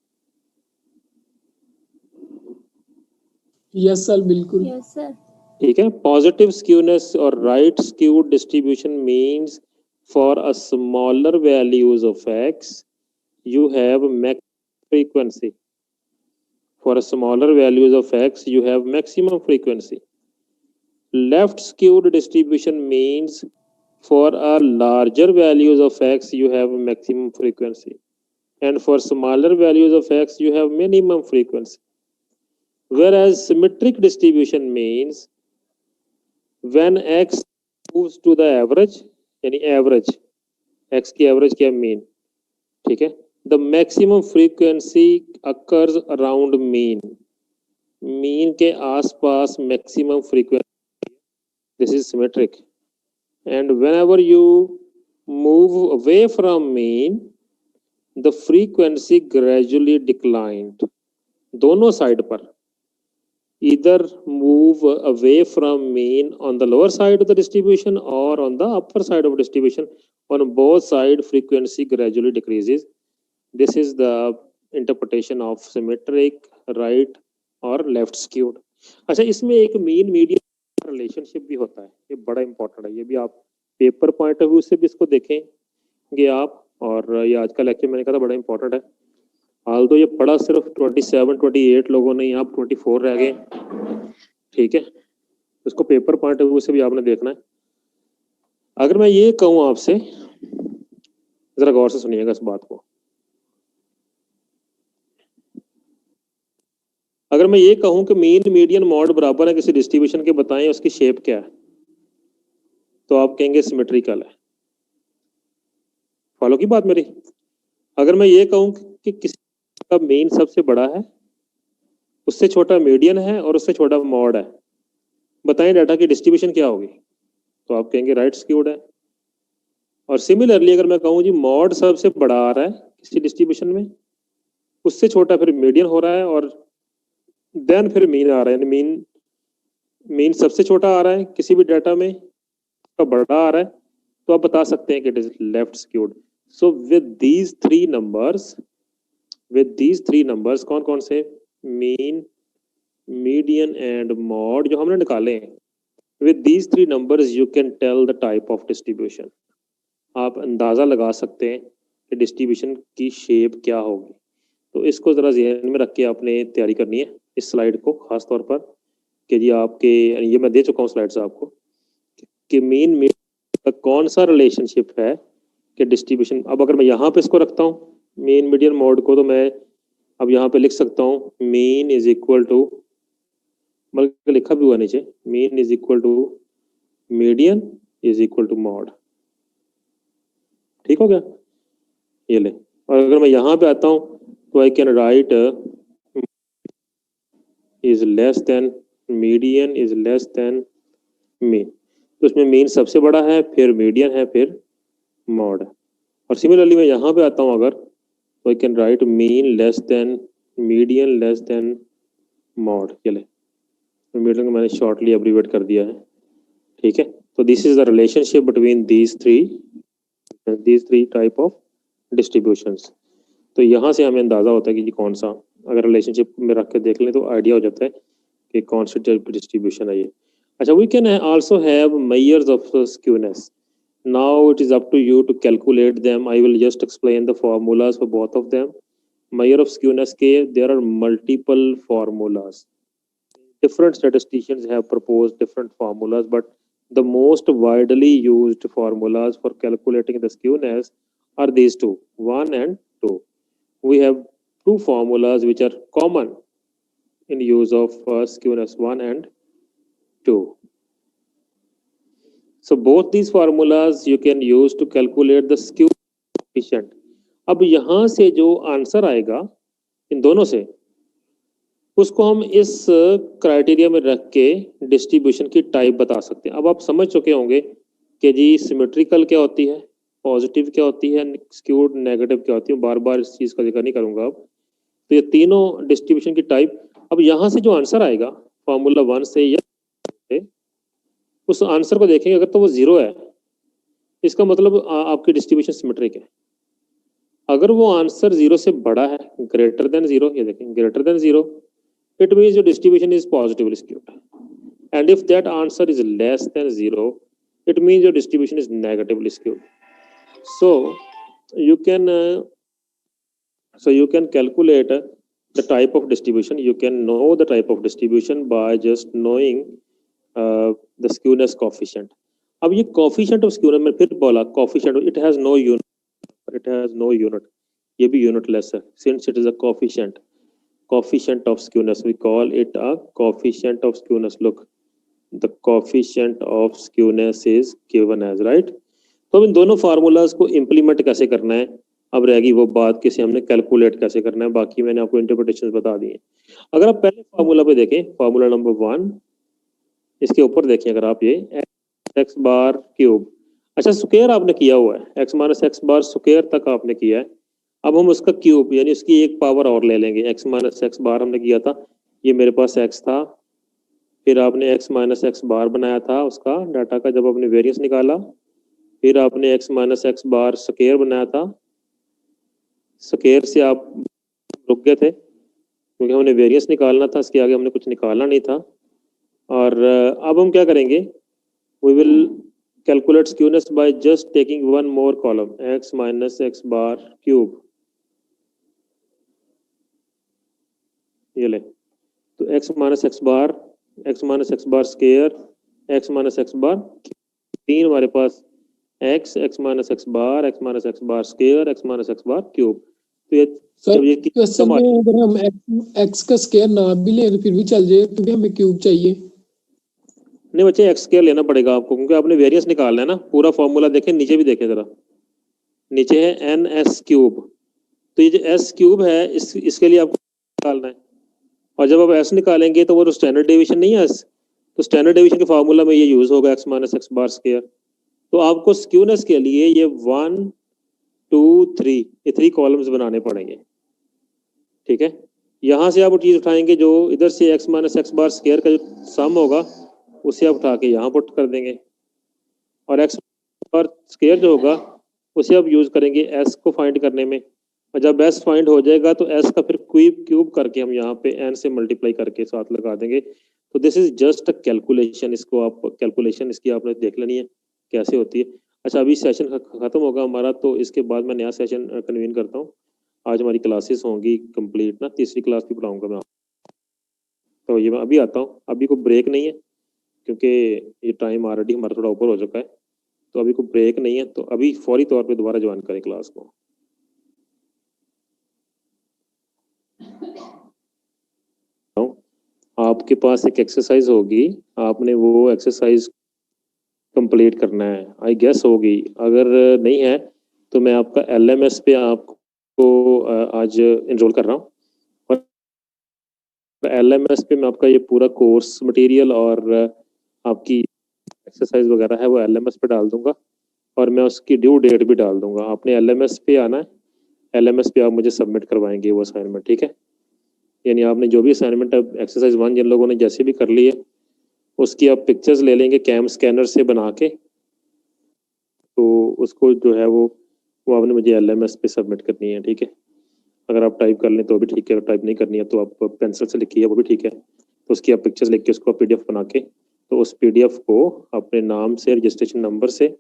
यस सर, बिल्कुल. Yes sir. ठीक है, पॉजिटिव स्क्यूनेस और right skewed distribution means for a smaller values of x you have max frequency. For a smaller values of x you have maximum frequency. Left skewed distribution means for a larger values of x you have maximum frequency, and for smaller values of x you have minimum frequency. Whereas symmetric distribution means when x moves to the average, यानी average, x की average क्या mean, ठीक है, the maximum frequency occurs around mean, mean के आसपास maximum frequency, this is symmetric. And whenever you move away from mean, the frequency gradually declined. दोनों side पर, either move away from mean on the lower side of the distribution or on the upper side of distribution, on both side frequency gradually decreases. This is the interpretation of symmetric, right और left skewed. अच्छा, इसमें एक mean median relationship भी होता है, ये बड़ा important है, ये भी आप पेपर पॉइंट ऑफ व्यू से भी इसको देखेंगे आप, और ये आज का लेक्चर मैंने कहा था बड़ा इंपॉर्टेंट है। हाल तो ये पढ़ा सिर्फ 27-28 लोगों ने, यहाँ 24 रह गए, ठीक है, इसको पेपर पॉइंट ऑफ व्यू से भी आपने देखना है। अगर मैं ये कहूँ आपसे, जरा गौर से सुनिएगा इस बात को, अगर मैं ये कहूं कि मीन मीडियन मॉड बराबर है किसी डिस्ट्रीब्यूशन के, बताएं उसकी शेप क्या है, तो आप कहेंगे सिमेट्रिकल है। फॉलो की बात मेरी? अगर मैं ये कहूं कि किसी का मीन सबसे बड़ा है, उससे छोटा मीडियन है और उससे छोटा मॉड है, बताएं डाटा की डिस्ट्रीब्यूशन क्या होगी, तो आप कहेंगे राइट स्क्यूड है। और सिमिलरली अगर मैं कहूं जी मॉड सबसे बड़ा आ रहा है किसी डिस्ट्रीब्यूशन में, उससे छोटा फिर मीडियन हो रहा है, और देन फिर मीन आ रहा है, यानी मीन सबसे छोटा आ रहा है किसी भी डाटा में, का बड़ा आ रहा है, तो आप बता सकते हैं कि it is left skewed. So with these three numbers कौन कौन से, मीन, मीडियन एंड मॉड जो हमने निकाले हैं, with these three numbers you can tell the type of distribution. आप अंदाजा लगा सकते हैं कि डिस्ट्रीब्यूशन की शेप क्या होगी। तो इसको जरा ध्यान में रख के आपने तैयारी करनी है इस स्लाइड को, खास तौर पर कि जी आपके, ये मैं दे चुका हूँ स्लाइड्स आपको, कि मीन का कौन सा रिलेशनशिप है कि डिस्ट्रीब्यूशन। अब अगर मैं यहाँ पे इसको रखता हूँ मीन मीडियन मॉड को, तो मैं अब यहाँ पे लिख सकता हूँ मीन इज इक्वल टू, बल्कि लिखा भी हुआ नीचे, mean is equal to median is equal to mode, ठीक हो गया, ये ले। और अगर मैं यहाँ पे आता हूँ तो I can write is less than median is less than mean, तो इसमें मीन सबसे बड़ा है, फिर मीडियन है, फिर मॉड है। और सिमिलरली मैं यहाँ पे आता हूँ अगर, तो I can write mean less than median less than mod, चले तो मीडियन को मैंने शॉर्टली एब्रीवेट कर दिया है, ठीक है। तो this is the relationship between these three type of distributions. तो यहाँ से हमें अंदाजा होता है कि कौन सा, अगर रिलेशनशिप में रख के देख लें तो आइडिया हो जाता है कि कौन सी टाइप डिस्ट्रीब्यूशन है ये। अच्छा, we can also have measures of skewness. Now it is up to you to calculate them. I will just explain the formulas for both of them. Measure of skewness के there are multiple formulas. Different statisticians have proposed different formulas, but the most widely used formulas for calculating the skewness are these two, 1 and 2. We have two formulas which are common in use of skewness, 1 and 2. So both these formulas you can use to calculate the skew coefficient. अब यहाँ से जो answer आएगा इन दोनों से, उसको हम इस क्राइटेरिया में रख के डिस्ट्रीब्यूशन की टाइप बता सकते हैं। अब आप समझ चुके होंगे कि जी सिमेट्रिकल क्या होती है, पॉजिटिव क्या होती है, स्क्यूड नेगेटिव क्या होती है, बार बार इस चीज़ का जिक्र नहीं करूँगा अब। तो ये तीनों डिस्ट्रीब्यूशन की टाइप, अब यहाँ से जो आंसर आएगा फॉर्मूला 1 से या उस आंसर को देखेंगे, अगर तो वो 0 है, इसका मतलब आपकी डिस्ट्रीब्यूशन सिमेट्रिक है। अगर वो आंसर 0 से बड़ा है, ग्रेटर देन 0, ये देखें greater than 0, it means your distribution is positively skewed, and if that answer is less than 0, it means your distribution is negatively skewed. So you can calculate the type of distribution. You can know the type of distribution by just knowing the skewness coefficient. अब ये coefficient of skewness में फिर बोला coefficient, it has no unit, ये भी unitless है, since it is a coefficient of skewness, we call it a coefficient of skewness. Look, the coefficient of skewness is given as, right? तो इन दोनों formulas को implement कैसे करना है, अब रहेगी वो बात कि हमने कैलकुलेट कैसे करना है, बाकी मैंने आपको इंटरप्रिटेशन बता दी है। अगर आप पहले फार्मूला पे देखें, फार्मूला नंबर 1, इसके ऊपर देखें अगर आप, ये एक्स बार क्यूब, अच्छा स्क्वायर आपने किया हुआ है, x minus x bar square तक आपने किया है। अब हम उसका क्यूब यानी उसकी एक पावर और ले लेंगे, एक्स माइनस एक्स बार हमने किया था, ये मेरे पास एक्स था, फिर आपने एक्स माइनस एक्स बार बनाया था उसका डाटा का, जब आपने वेरिएंस निकाला, फिर आपने x minus x bar square बनाया था, स्क्वायर से आप रुक गए थे क्योंकि हमने वेरिएंस निकालना था, इसके आगे हमने कुछ निकालना नहीं था। और अब हम क्या करेंगे, we will calculate skewness by just taking one more column, x minus x bar cube, ये ले, तो x minus x bar square, x minus x bar, तीन हमारे पास x minus x bar square, x minus x bar cube. तो ये sir question में अगर हम एक्स का स्क्वायर ना भी लें तो फिर भी चल जाएगा क्योंकि हमें क्यूब चाहिए। नहीं बच्चे, एक्स स्क्वायर लेना पड़ेगा आपको क्योंकि आपने वेरिएंस निकालना है ना। पूरा फॉर्मूला देखें, नीचे भी देखें जरा, नीचे है एन एस क्यूब, तो ये जो एस क्यूब है इसके लिए आपको निकालना है, और जब आप एस निकालेंगे तो वो स्टैंडर्ड डेविएशन नहीं है एस, तो स्टैंडर्ड डेविएशन के फार्मूला में ये यूज होगा x minus x bar square. तो आपको स्क्यूनेस के लिए ये 1 2 3 ये 3 कॉलम्स बनाने पड़ेंगे, ठीक है। यहाँ से आप वो चीज उठाएंगे जो इधर से x minus x bar square का जो सम होगा उसे आप उठा के यहाँ पुट कर देंगे, और एक्स बार स्क्वायर जो होगा उसे आप यूज करेंगे एस को फाइंड करने में, और जब एस फाइंड हो जाएगा तो एस का फिर क्यूब करके हम यहाँ पे एन से मल्टीप्लाई करके साथ लगा देंगे। तो this is just a calculation, इसको आप कैलकुलेशन इसकी आपने देख लेनी है कैसे होती है। अच्छा अभी सेशन खत्म होगा हमारा, तो इसके बाद मैं नया सेशन कन्वीन करता हूँ। आज हमारी क्लासेस होंगी कंप्लीट ना, तीसरी क्लास भी पढ़ाऊंगा मैं, तो ये मैं अभी आता हूँ, अभी कोई ब्रेक नहीं है क्योंकि ये टाइम ऑलरेडी हमारा थोड़ा ऊपर हो चुका है, तो अभी कोई ब्रेक नहीं है, तो अभी फौरी तौर पे दोबारा ज्वाइन करें क्लास को। आपके पास एक एक्सरसाइज होगी, आपने वो एक्सरसाइज कंप्लीट करना है, आई गेस होगी, अगर नहीं है तो मैं आपका LMS पे आपको आज इनरोल कर रहा हूँ, और LMS पे मैं आपका ये पूरा कोर्स मटेरियल और आपकी एक्सरसाइज वगैरह है वो LMS पे डाल दूंगा, और मैं उसकी ड्यू डेट भी डाल दूंगा। आपने LMS पे आना है, LMS पे आप मुझे सबमिट करवाएंगे वो असाइनमेंट, ठीक है। यानी आपने जो भी असाइनमेंट एक्सरसाइज 1 जिन लोगों ने जैसे भी कर ली है उसकी आप पिक्चर्स ले लेंगे कैम स्कैनर से बना के, तो उसको जो है वो आपने मुझे LMS पे सबमिट करनी है, ठीक है। अगर आप टाइप कर लें तो भी ठीक है, अगर टाइप नहीं करनी है तो आप पेंसिल से लिखी है वो भी ठीक है, तो उसकी आप पिक्चर्स लिख के उसको PDF बना के, तो उस PDF को अपने नाम से रजिस्ट्रेशन नंबर से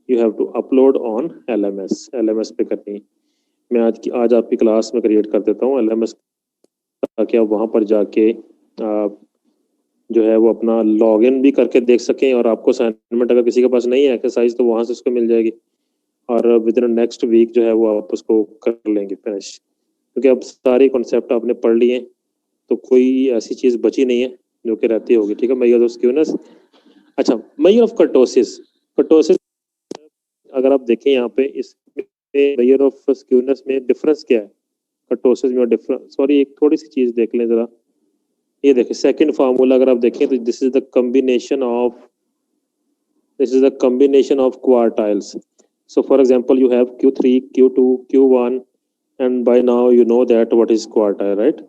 you have to upload on LMS पे करनी है। मैं आज आपकी क्लास में क्रिएट कर देता हूँ LMS, ताकि आप वहाँ पर जाके जो है वो अपना लॉगिन भी करके देख सकें, और आपको असाइनमेंट अगर किसी के पास नहीं है एक्सरसाइज तो वहाँ से उसको मिल जाएगी, और विद इन नेक्स्ट वीक जो है वो आप उसको कर लेंगे फिनिश, क्योंकि अब सारे कॉन्सेप्ट आपने पढ़ लिए, तो कोई ऐसी चीज़ बची नहीं है जो कि रहती होगी, ठीक है। मेजर ऑफ स्क्यूनेस, अच्छा मेजर ऑफ कर्टोसिस अगर आप देखें यहाँ पे इसमें मेजर ऑफ स्क्यूनेस में डिफरेंस क्या है, कर्टोसिस में डिफरेंस, सॉरी एक थोड़ी सी चीज़ देख लें ज़रा, ये देखिए सेकंड फार्मूला अगर आप देखें तो this is the combination of quartiles. So for example, you have Q3, Q2, Q1, and by now you know that what is quartile, right?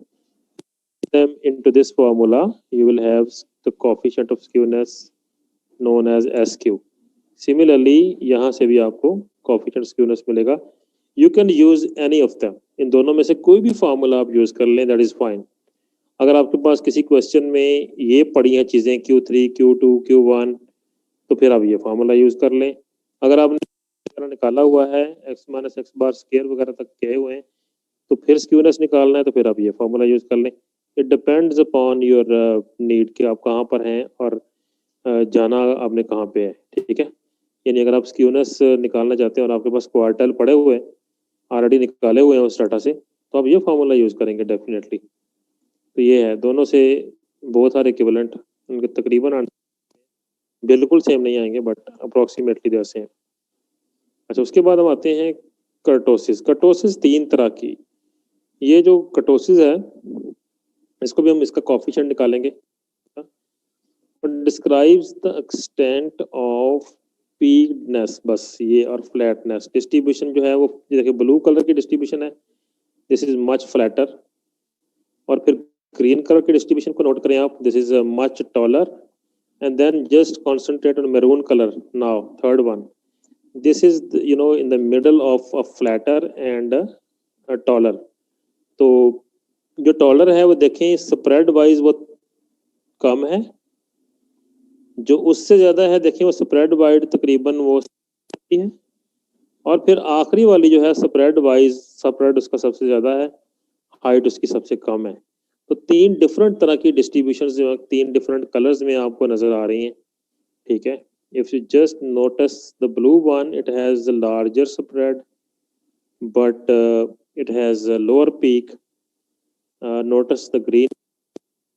Them into this formula, you will have the coefficient of skewness known as SQ. Similarly, यहाँ से भी आपको coefficient skewness मिलेगा. You can use any of them. इन दोनों में से कोई भी फार्मूला आप यूज कर लें, that is fine. अगर आपके पास किसी क्वेश्चन में ये पड़ी हैं चीजें Q3, Q2, Q1, तो फिर आप ये फार्मूला यूज कर लें। अगर आपने निकाला हुआ है x minus x bar square वगैरह तक गए हुए हैं, तो फिर स्क्यूनेस निकालना है तो फिर आप ये फार्मूला यूज कर लें। It depends upon your need कि आप कहाँ पर हैं और जाना आपने कहाँ पे है, ठीक है। यानी अगर आप स्क्यूनेस निकालना चाहते हैं और आपके पास क्वार्टाइल पड़े हुए हैं, ऑलरेडी निकाले हुए हैं उस डाटा से, तो आप ये फार्मूला यूज़ करेंगे डेफिनेटली। तो ये है, दोनों से बोथ आर इक्विवेलेंट, उनके तकरीबन बिल्कुल सेम नहीं आएंगे but approximately they are same. अच्छा, उसके बाद हम आते हैं कर्टोसिस। कर्टोसिस 3 तरह की, ये जो कर्टोसिस है इसको भी हम इसका कोफिशिएंट निकालेंगे। Describes the extent of peakness, बस ये, और फ्लैटनेस। डिस्ट्रीब्यूशन जो है वो देखिए ब्लू कलर की डिस्ट्रीब्यूशन है, दिस इज मच फ्लैटर। और फिर ग्रीन कलर की डिस्ट्रीब्यूशन को नोट करें आप, this is much taller. And then just concentrate on maroon colour now, third one, this is in the middle of a flatter and a taller। तो जो taller है वो देखें स्प्रेड वाइज वो कम है, जो उससे ज्यादा है देखें वो स्प्रेड वाइड तकरीबन वो है, और फिर आखिरी वाली जो है स्प्रेड वाइज स्प्रेड उसका सबसे ज्यादा है, हाइट उसकी सबसे कम है। तो 3 डिफरेंट तरह की डिस्ट्रीब्यूशन जो 3 डिफरेंट कलर्स में आपको नजर आ रही हैं, ठीक है। If you just notice the blue one, it has a larger spread, but it has a lower peak. Notice the green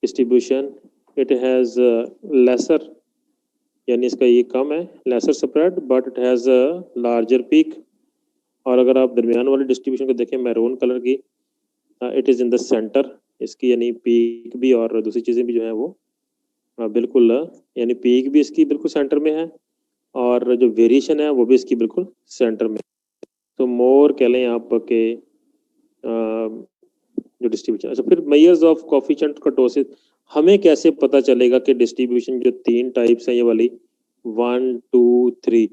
distribution, it has lesser, यानी इसका ये कम है, lesser spread, but it has a larger peak। और अगर आप दरमियान वाली distribution को देखें मैरून कलर की, it is in the center, इसकी यानी पीक भी और दूसरी चीज़ें भी जो है वो बिल्कुल, यानी पीक भी इसकी बिल्कुल सेंटर में है और जो वेरिएशन है वो भी इसकी बिल्कुल सेंटर में। तो मोर कह लें आप के जो डिस्ट्रीब्यूशन। अच्छा, फिर मेजर्स ऑफ कोफिशिएंट कर्टोसिस, हमें कैसे पता चलेगा कि डिस्ट्रीब्यूशन जो 3 टाइप्स हैं ये वाली 1 2 3,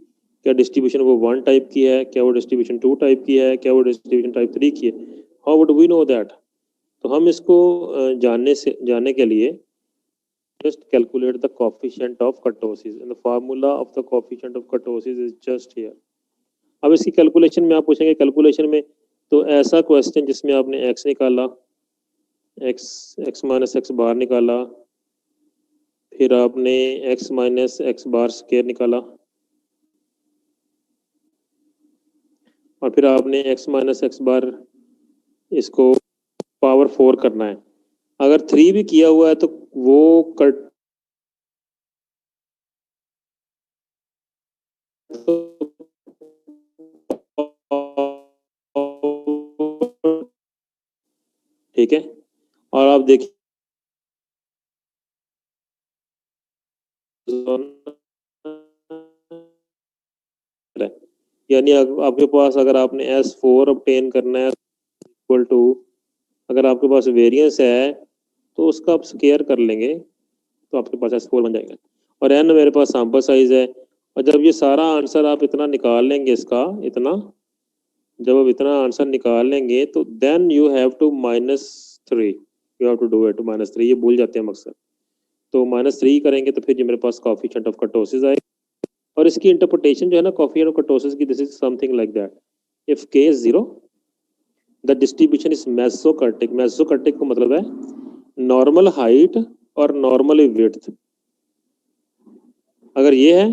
क्या डिस्ट्रीब्यूशन वो 1 टाइप की है, क्या वो डिस्ट्रीब्यूशन 2 टाइप की है, क्या वो डिस्ट्रीब्यूशन टाइप 3 की है, how would we know that. तो हम इसको जानने के लिए just calculate the coefficient of kurtosis and the formula of the coefficient of kurtosis is just here। अब इसकी कैलकुलेशन में आप पूछेंगे कैलकुलेशन में, तो ऐसा क्वेश्चन जिसमें आपने x निकाला, x माइनस एक्स बार निकाला, फिर आपने x minus x bar square निकाला, और फिर आपने x माइनस एक्स बार इसको पावर 4 करना है। अगर 3 भी किया हुआ है तो वो कट ठीक है। और आप देखिए यानी आपके पास अगर आपने S4 ऑब्टेन करना है इक्वल टू, अगर आपके पास वेरिएंस है तो उसका आप स्क्वायर कर लेंगे तो आपके पास S4 बन जाएगा, और n मेरे पास सैंपल साइज है। और जब ये सारा आंसर आप इतना निकाल लेंगे, इसका इतना, जब आप इतना आंसर निकाल लेंगे तो then you have to -3, you have to do it -3, ये भूल जाते हैं अक्सर। तो -3 करेंगे तो फिर ये मेरे पास कोफिशिएंट ऑफ कर्टोसिस आएगा। और इसकी इंटरप्रिटेशन जो है ना कोफिशिएंट ऑफ कर्टोसिस की, this is something like that, if k is 0 the distribution is mesokurtic. Mesokurtic का मतलब है नॉर्मल हाइट और नॉर्मल विड्थ। अगर ये है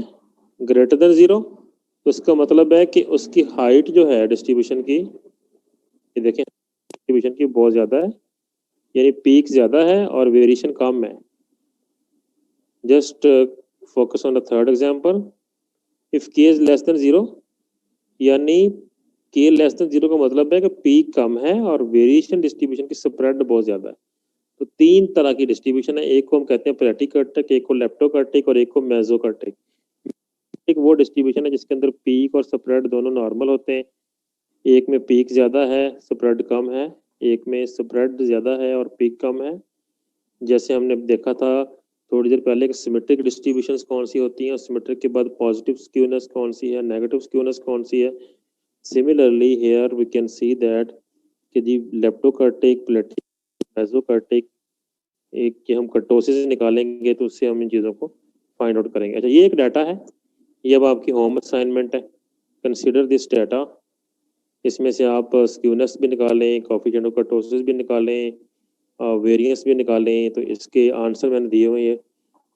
ग्रेटर देन 0 तो इसका मतलब है कि उसकी हाइट जो है डिस्ट्रीब्यूशन की, ये देखें डिस्ट्रीब्यूशन की बहुत ज़्यादा है, यानी पीक ज़्यादा है और वेरिएशन कम है। Just focus on the third example, if k is less than 0, यानी k लेस देन 0 का मतलब है कि पीक कम है और वेरिएशन डिस्ट्रीब्यूशन की स्प्रेड बहुत ज़्यादा है। तो 3 तरह की डिस्ट्रीब्यूशन है, एक को हम कहते हैं पैरेटिकर्टिक, एक को लेप्टोकर्टिक और एक को मेसोकर्टिक। एक वो डिस्ट्रीब्यूशन है जिसके अंदर पीक और स्प्रेड दोनों नॉर्मल होते हैं, एक में पीक ज़्यादा है स्प्रेड कम है, एक में स्प्रेड ज़्यादा है और पीक कम है। जैसे हमने देखा था थोड़ी देर पहले कि सिमेट्रिक डिस्ट्रीब्यूशंस कौन सी होती हैं, और सिमेट्रिक के बाद पॉजिटिव स्क्यूनेस कौन सी है, नेगेटिव स्क्यूनेस कौन सी है। Similarly here we can see that कि जी लेप्टोकर्टिक, पैरेटिक, मेसोकर्टिक, एक कि हम कर्टोसिस निकालेंगे तो उससे हम इन चीज़ों को फाइंड आउट करेंगे। अच्छा, ये एक डाटा है, ये अब आपकी होम असाइनमेंट है, कंसीडर दिस डाटा। इसमें से आप स्क्यूनेस भी निकालें, कोफिशिएंट ऑफ कर्टोसिस भी निकालें, वेरिएंस भी निकालें। तो इसके आंसर मैंने दिए हुए हैं,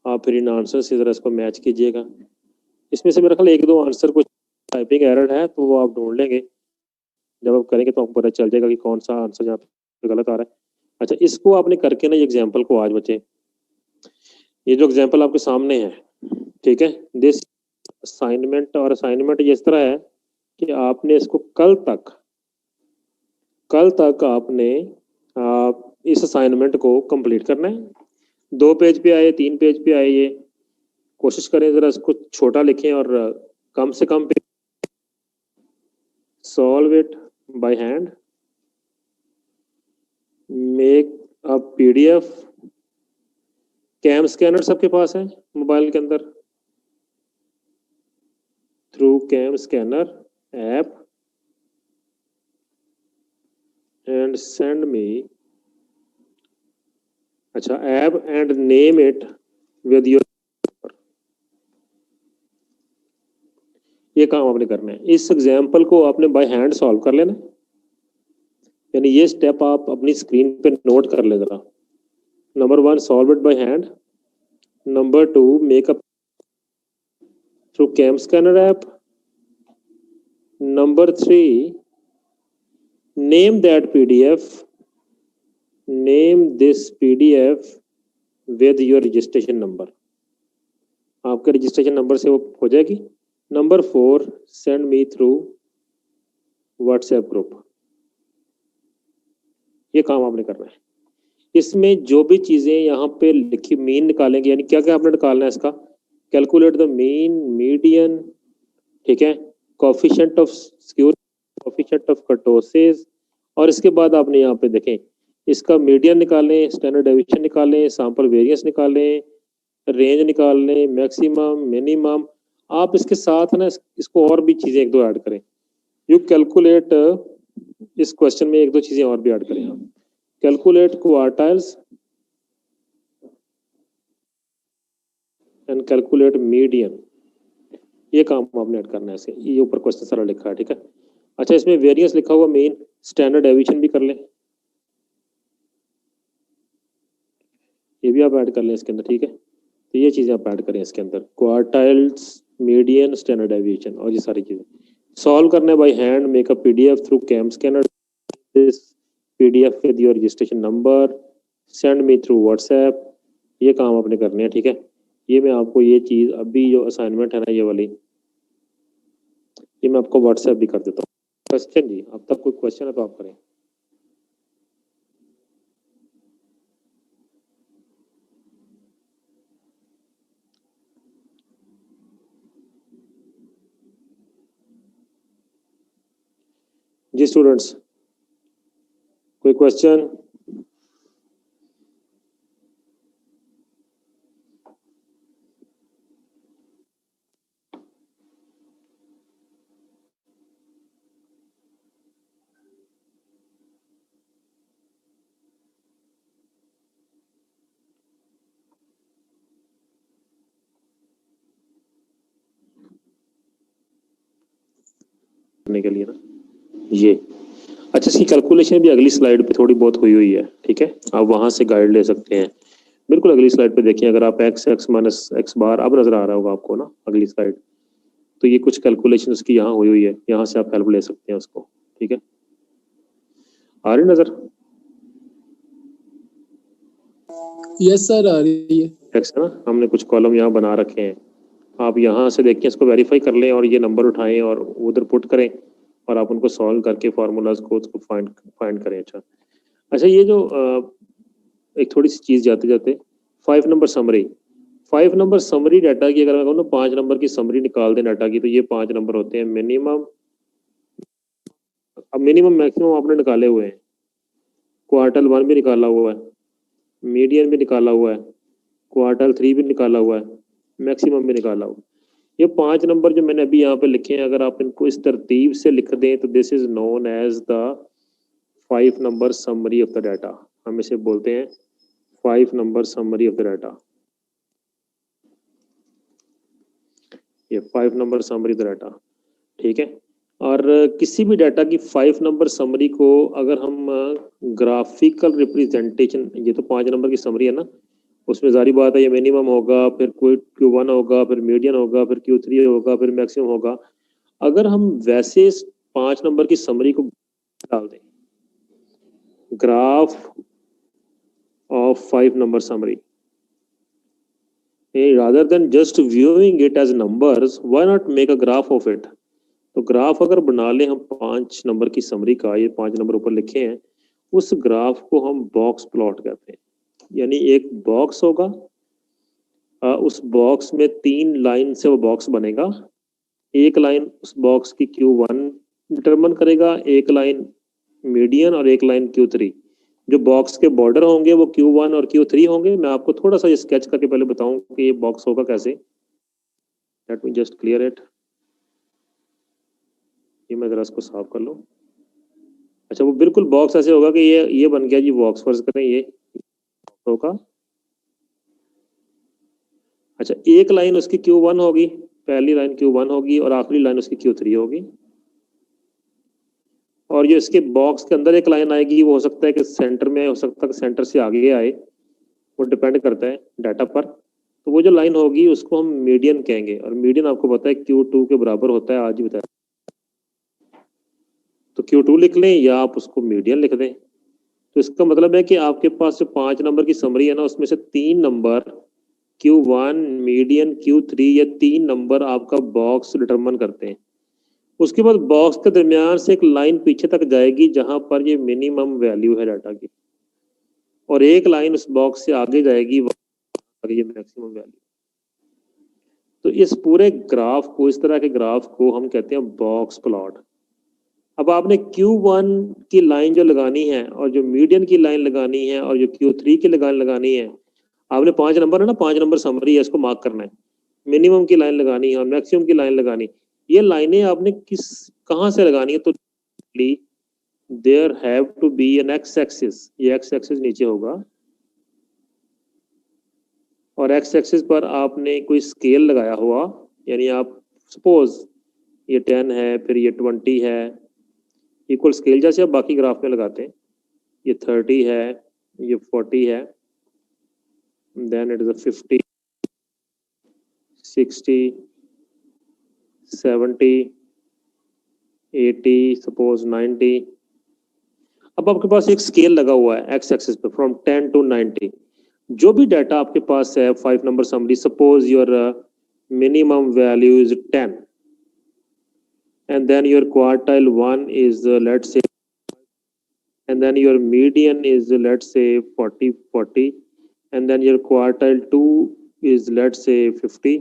आप फिर इन आंसर से ज़रा इसको मैच कीजिएगा। इसमें से मेरा ख्याल एक दो आंसर कुछ टाइपिंग एरर है, तो वो आप ढूंढ लेंगे। जब आप करेंगे तो आपको पता चल जाएगा कि कौन सा आंसर यहाँ पे गलत आ रहा है। अच्छा, इसको आपने करके ना ये एग्जाम्पल को आज बचे, ये जो एग्जाम्पल आपके सामने है, ठीक है, दिस असाइनमेंट, और असाइनमेंट इस तरह है कि आपने इसको कल तक आपने इस असाइनमेंट को कंप्लीट करना है। 2 पेज पे आए, 3 पेज पे आए, ये कोशिश करें जरा इसको छोटा लिखें और कम से कम पे solve it by hand, make a PDF. CamScanner सबके पास है मोबाइल के अंदर, through cam scanner app, and send me, अच्छा, app and name it with your, ये काम आपने करना है। इस एग्जाम्पल को आपने बाय हैंड सॉल्व कर लेना, यानी ये स्टेप आप अपनी स्क्रीन पे नोट कर ले जरा। Number 1, solve it by hand. Number 2, make up through cam scanner app. Number 3, name that PDF, name this PDF with your registration number, आपके रजिस्ट्रेशन नंबर से वो हो जाएगी। Number 4, send me through WhatsApp group, ये काम आपने करना है। इसमें जो भी चीजें यहाँ पे लिखी, मीन निकालेंगे, यानी क्या क्या आपने निकालना है इसका, कैलकुलेट द मीन, मीडियन, ठीक है, coefficient of skew, coefficient of kurtosis, और इसके बाद आपने यहाँ पे देखें इसका मीडियन निकालें, स्टैंडर्ड डेविएशन निकालें, सैंपल वेरिएंस निकालें, रेंज निकालें, मैक्सिमम, मिनिमम। आप इसके साथ ना इसको और भी चीजें एक दो ऐड करें, यू कैलकुलेट, इस क्वेश्चन में एक दो चीजें और भी ऐड करें आप, calculate quartiles and calculate median, ये काम आपने ऐड करना है इसे, ये ऊपर क्वेश्चन सारा लिखा है, ठीक है। अच्छा, इसमें वेरिएंस लिखा हुआ, मेन स्टैंडर्ड डेविएशन भी कर लें, ये भी आप ऐड कर लें इसके अंदर, ठीक है। तो ये चीजें आप ऐड करें इसके अंदर, क्वार्टाइल्स, मीडियन, स्टैंडर्ड डेविएशन, और ये सारी चीजें सॉल्व करने by hand, make a PDF through cam scanner, this PDF with your registration number, send me through WhatsApp, ये काम आपने करने हैं, ठीक है। ये मैं आपको ये चीज अभी जो असाइनमेंट है ना ये वाली, ये मैं आपको व्हाट्सएप भी कर देता हूँ। क्वेश्चन जी, अब तक कोई क्वेश्चन है तो आप करें। जी स्टूडेंट्स, कोई क्वेश्चन? करने के लिए ना ये, अच्छा, इसकी कैलकुलेशन भी अगली स्लाइड पे थोड़ी बहुत हुई है, ठीक है, आप वहां से गाइड ले सकते हैं। बिल्कुल अगली स्लाइड पे देखिए, अगर आप x माइनस एक्स बार अब नजर आ रहा होगा आपको ना अगली स्लाइड, तो ये कुछ कैलकुलेशन उसकी यहाँ हुई है, यहाँ से आप हेल्प ले सकते हैं उसको, ठीक है। आ रही नजर? यस सर, आ रही है। एक्स है ना, हमने कुछ कॉलम यहाँ बना रखे हैं, आप यहाँ से देखिए, इसको वेरीफाई कर लें और ये नंबर उठाएं और उधर पुट करें और आप उनको सॉल्व करके फार्मूलाज को उसको फाइंड करें। अच्छा, ये जो एक थोड़ी सी चीज जाते जाते, 5 number summary, 5 number summary data की अगर मैं कहूँ ना 5 नंबर की समरी निकाल दें डाटा की, तो ये 5 नंबर होते हैं मिनिमम। अब मिनिमम मैक्सिमम आपने निकाले हुए हैं, क्वार्टल 1 भी निकाला हुआ है, मीडियन भी निकाला हुआ है, क्वार्टल 3 भी निकाला हुआ है, मैक्सिमम भी निकाला हुआ है। ये 5 नंबर जो मैंने अभी यहाँ पे लिखे हैं, अगर आप इनको इस तरतीब से लिख दें तो this is known as the 5 number summary of the data, हम इसे बोलते हैं 5 number summary of the data. ये 5 number summary of the data, ठीक है। और किसी भी डाटा की 5 नंबर समरी को अगर हम ग्राफिकल रिप्रेजेंटेशन, ये तो 5 नंबर की समरी है ना, उसमें जारी बात है ये मिनिमम होगा, फिर कोई Q1 होगा, फिर मीडियन होगा, फिर Q3 होगा, फिर मैक्सिमम होगा। अगर हम वैसे 5 नंबर की समरी को डाल दें, graph of 5 number summary, rather than just viewing it as numbers, why not make a graph of it? तो ग्राफ अगर बना लें हम 5 नंबर की समरी का, ये 5 नंबर ऊपर लिखे हैं, उस ग्राफ को हम बॉक्स प्लॉट कहते हैं। यानी एक बॉक्स होगा, उस बॉक्स में 3 लाइन से वो बॉक्स बनेगा। एक लाइन उस बॉक्स की Q1 डिटरमिन करेगा, एक लाइन मीडियन और एक लाइन Q3। जो बॉक्स के बॉर्डर होंगे वो Q1 और Q3 होंगे। मैं आपको थोड़ा सा ये स्केच करके पहले बताऊं कि ये बॉक्स होगा कैसे। Let me just clear it. ये मैं जरा इसको साफ कर लूं। अच्छा, वो बिल्कुल बॉक्स ऐसे होगा कि ये बन गया जी बॉक्स, फर्ज करें ये होगा। अच्छा, एक लाइन उसकी Q1 होगी, पहली लाइन Q1 होगी और आखिरी लाइन उसकी Q3 होगी। और जो इसके बॉक्स के अंदर एक लाइन आएगी, वो हो सकता है कि सेंटर में, हो सकता है कि सेंटर से आगे आए, वो डिपेंड करता है डाटा पर। तो वो जो लाइन होगी उसको हम मीडियन कहेंगे, और मीडियन आपको पता है Q2 के बराबर होता है, आज ही बताया। तो Q2 लिख लें या आप उसको मीडियन लिख दें। तो इसका मतलब है कि आपके पास जो 5 नंबर की समरी है ना, उसमें से 3 नंबर Q1, मीडियन, Q3, ये 3 नंबर आपका बॉक्स डिटरमिन करते हैं। उसके बाद बॉक्स के दरमियान से एक लाइन पीछे तक जाएगी जहां पर ये मिनिमम वैल्यू है डाटा की, और एक लाइन उस बॉक्स से आगे जाएगी, ये मैक्सिमम वैल्यू। तो इस पूरे ग्राफ को, इस तरह के ग्राफ को हम कहते हैं बॉक्स प्लॉट। अब आपने Q1 की लाइन जो लगानी है और जो मीडियन की लाइन लगानी है और जो Q3 की लाइन लगानी है, आपने 5 नंबर है ना, 5 नंबर समरी है, इसको मार्क करना है। मिनिमम की लाइन लगानी है और मैक्सिमम की लाइन लगानी। ये लाइनें आपने कहाँ से लगानी है? तो there have to be an x axis, ये एक्स एक्सिस नीचे होगा, और एक्स एक्सिस पर आपने कोई स्केल लगाया हुआ, यानी आप सपोज ये 10 है, फिर ये 20 है, इक्वल स्केल जैसे आप बाकी ग्राफ में लगाते हैं। ये 30 है, ये 40 है, देन इट इज 50, 60, 70, 80, सपोज 90। अब आपके पास एक स्केल लगा हुआ है एक्स एक्सिस पे, फ्रॉम 10 to 90। जो भी डाटा आपके पास है 5 number summary, suppose your minimum value is 10 and then your quartile 1 is let's say, and then your median is let's say 40, and then your quartile 2 is let's say 50।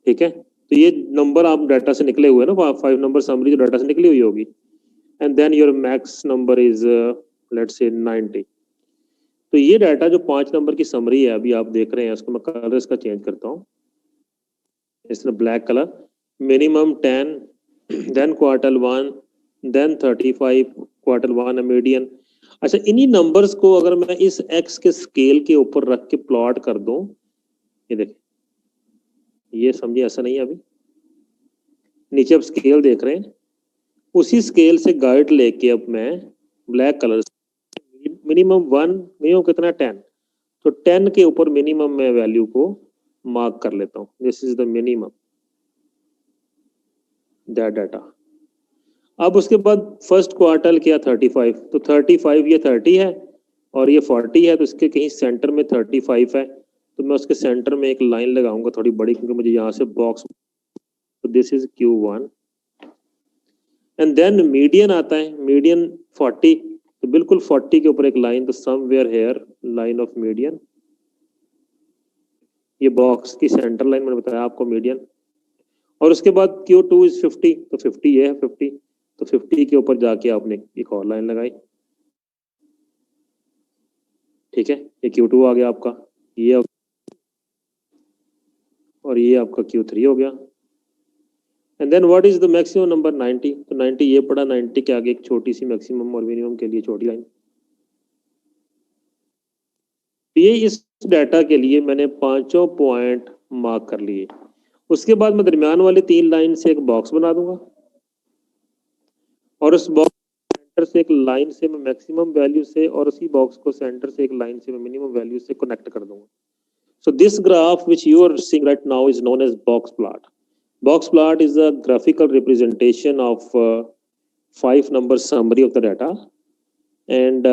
ठीक है, तो ये number आप data से निकले हुए ना, 5 नंबर समरी जो डाटा से निकली हुई होगी, and then your max number is let's say 90। तो ये डाटा जो 5 नंबर की समरी है अभी आप देख रहे हैं, उसको मैं कलर इसका चेंज करता हूँ, इसमें black colour, minimum 10, then quartile 1, then 35, quartile 1 median. अच्छा, इन्हीं नंबर्स को अगर मैं इस एक्स के स्केल के ऊपर रख के प्लॉट कर दूं, ये देखिए, ये समझिए ऐसा नहीं है। अभी नीचे आप स्केल देख रहे हैं, उसी स्केल से गाइड लेके अब मैं ब्लैक कलर, मिनिमम 1, मिनिमम कितना 10, तो 10 के ऊपर मिनिमम मैं वैल्यू को मार्क कर लेता हूँ, this is the minimum that data. अब उसके बाद फर्स्ट क्वार्टर किया 35, तो 35 ये 30 है और ये 40 है, तो इसके कहीं सेंटर में 35 है, तो मैं उसके सेंटर में एक लाइन लगाऊंगा थोड़ी बड़ी, क्योंकि मुझे यहाँ से बॉक्स, तो this is Q1। And then median आता है, मीडियन 40, तो बिल्कुल 40 के ऊपर एक लाइन, तो somewhere here line of median, ये बॉक्स की सेंटर लाइन मैंने बताया आपको मीडियन। और उसके बाद Q2 इज 50, तो 50 ये है 50, तो 50 के ऊपर जाके आपने एक और लाइन लगाई। ठीक है, ये Q2 आ गया आपका, ये और ये आपका Q3 हो गया। And then what is the maximum number? 90, तो 90 ये पड़ा, 90 के आगे एक छोटी सी मैक्सिमम और मिनिमम के लिए छोटी लाइन। ये इस डाटा के लिए मैंने 5 पॉइंट मार्क कर लिए। उसके बाद मैं दरमियान वाली 3 लाइन से एक बॉक्स बना दूंगा, और उस बॉक्स सेंटर से एक लाइन से मैं मैक्सिमम वैल्यू से और उसी बॉक्स को सेंटर से एक लाइन से मैं मिनिमम वैल्यू से कनेक्ट कर दूंगा. So this graph which you are seeing right now is known as box plot. Box plot is a graphical representation of 5 number summary of the data, and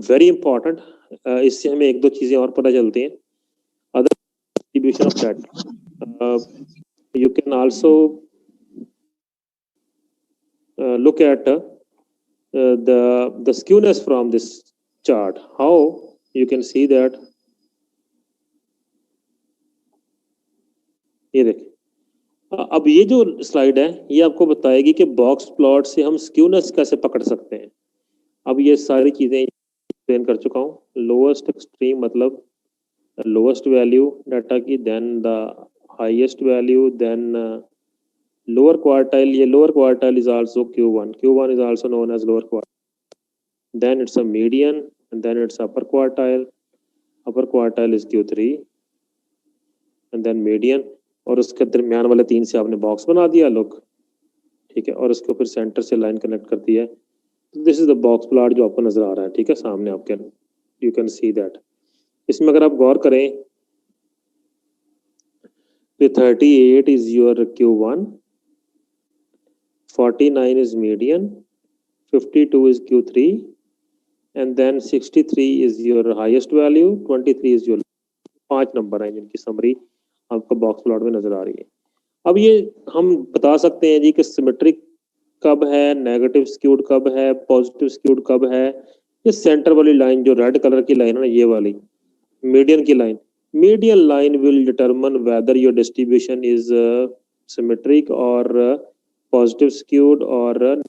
very important. इससे हमें एक दो चीजें और पता चलती हैं. Other distribution of data. You can also look at the skewness from this chart. How you can see that. ये देखिए, अब ये जो स्लाइड है ये आपको बताएगी कि बॉक्स प्लॉट से हम स्क्यूनेस कैसे पकड़ सकते हैं. अब ये सारी चीजें एक्सप्लेन कर चुका हूँ. लोएस्ट एक्सट्रीम मतलब लोएस्ट वैल्यू डाटा की, then the highest value, then lower quartile. ये lower quartile is also Q1. Q1 is also known as lower quartile. Then it's a median and then it's upper quartile. Upper quartile is Q3 and then median, और उसके दरमियान वाले 3 से आपने box बना दिया look, ठीक है, और उसको फिर सेंटर से लाइन कनेक्ट कर दी है. This is the box plot जो आपको नजर आ रहा है, ठीक है, सामने आपके. You can see that. इसमें अगर आप गौर करें तो 38 is your Q1, 49 is median, 52 is Q3 and then 63 is your highest value, 23 is your. 5 number हैं जिनकी समरी आपको बॉक्स प्लॉट में नजर आ रही है. अब ये हम बता सकते हैं जी कि सिमेट्रिक कब है, नेगेटिव स्क्यूड कब है, पॉजिटिव स्क्यूड कब है. ये सेंटर वाली लाइन जो रेड कलर की लाइन है ना, ये वाली मीडियन की line, median line will determine whether your distribution is symmetric और पॉजिटिव स्क्यूड. और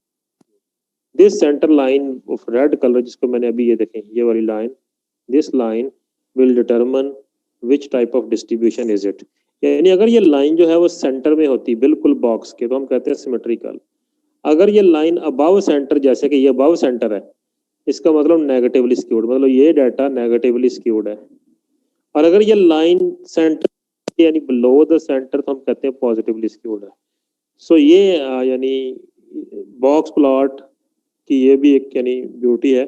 this centre line of red colour जिसको मैंने अभी ये देखें, ये वाली line, this line will determine which type of distribution is it. यानी अगर ये लाइन जो है वो सेंटर में होती बिल्कुल बॉक्स के तो हम कहते हैं सिमेट्रिकल. अगर ये लाइन अबव सेंटर, जैसे कि ये अबव सेंटर है, इसका मतलब नेगेटिवली स्क्यूड, मतलब ये डाटा नेगेटिवली स्क्यूड है. और अगर ये लाइन सेंटर यानी बिलो द सेंटर तो हम कहते हैं पॉजिटिवली स्क्यूड है. सो ये यानी बॉक्स प्लॉट की ये भी एक यानी ब्यूटी है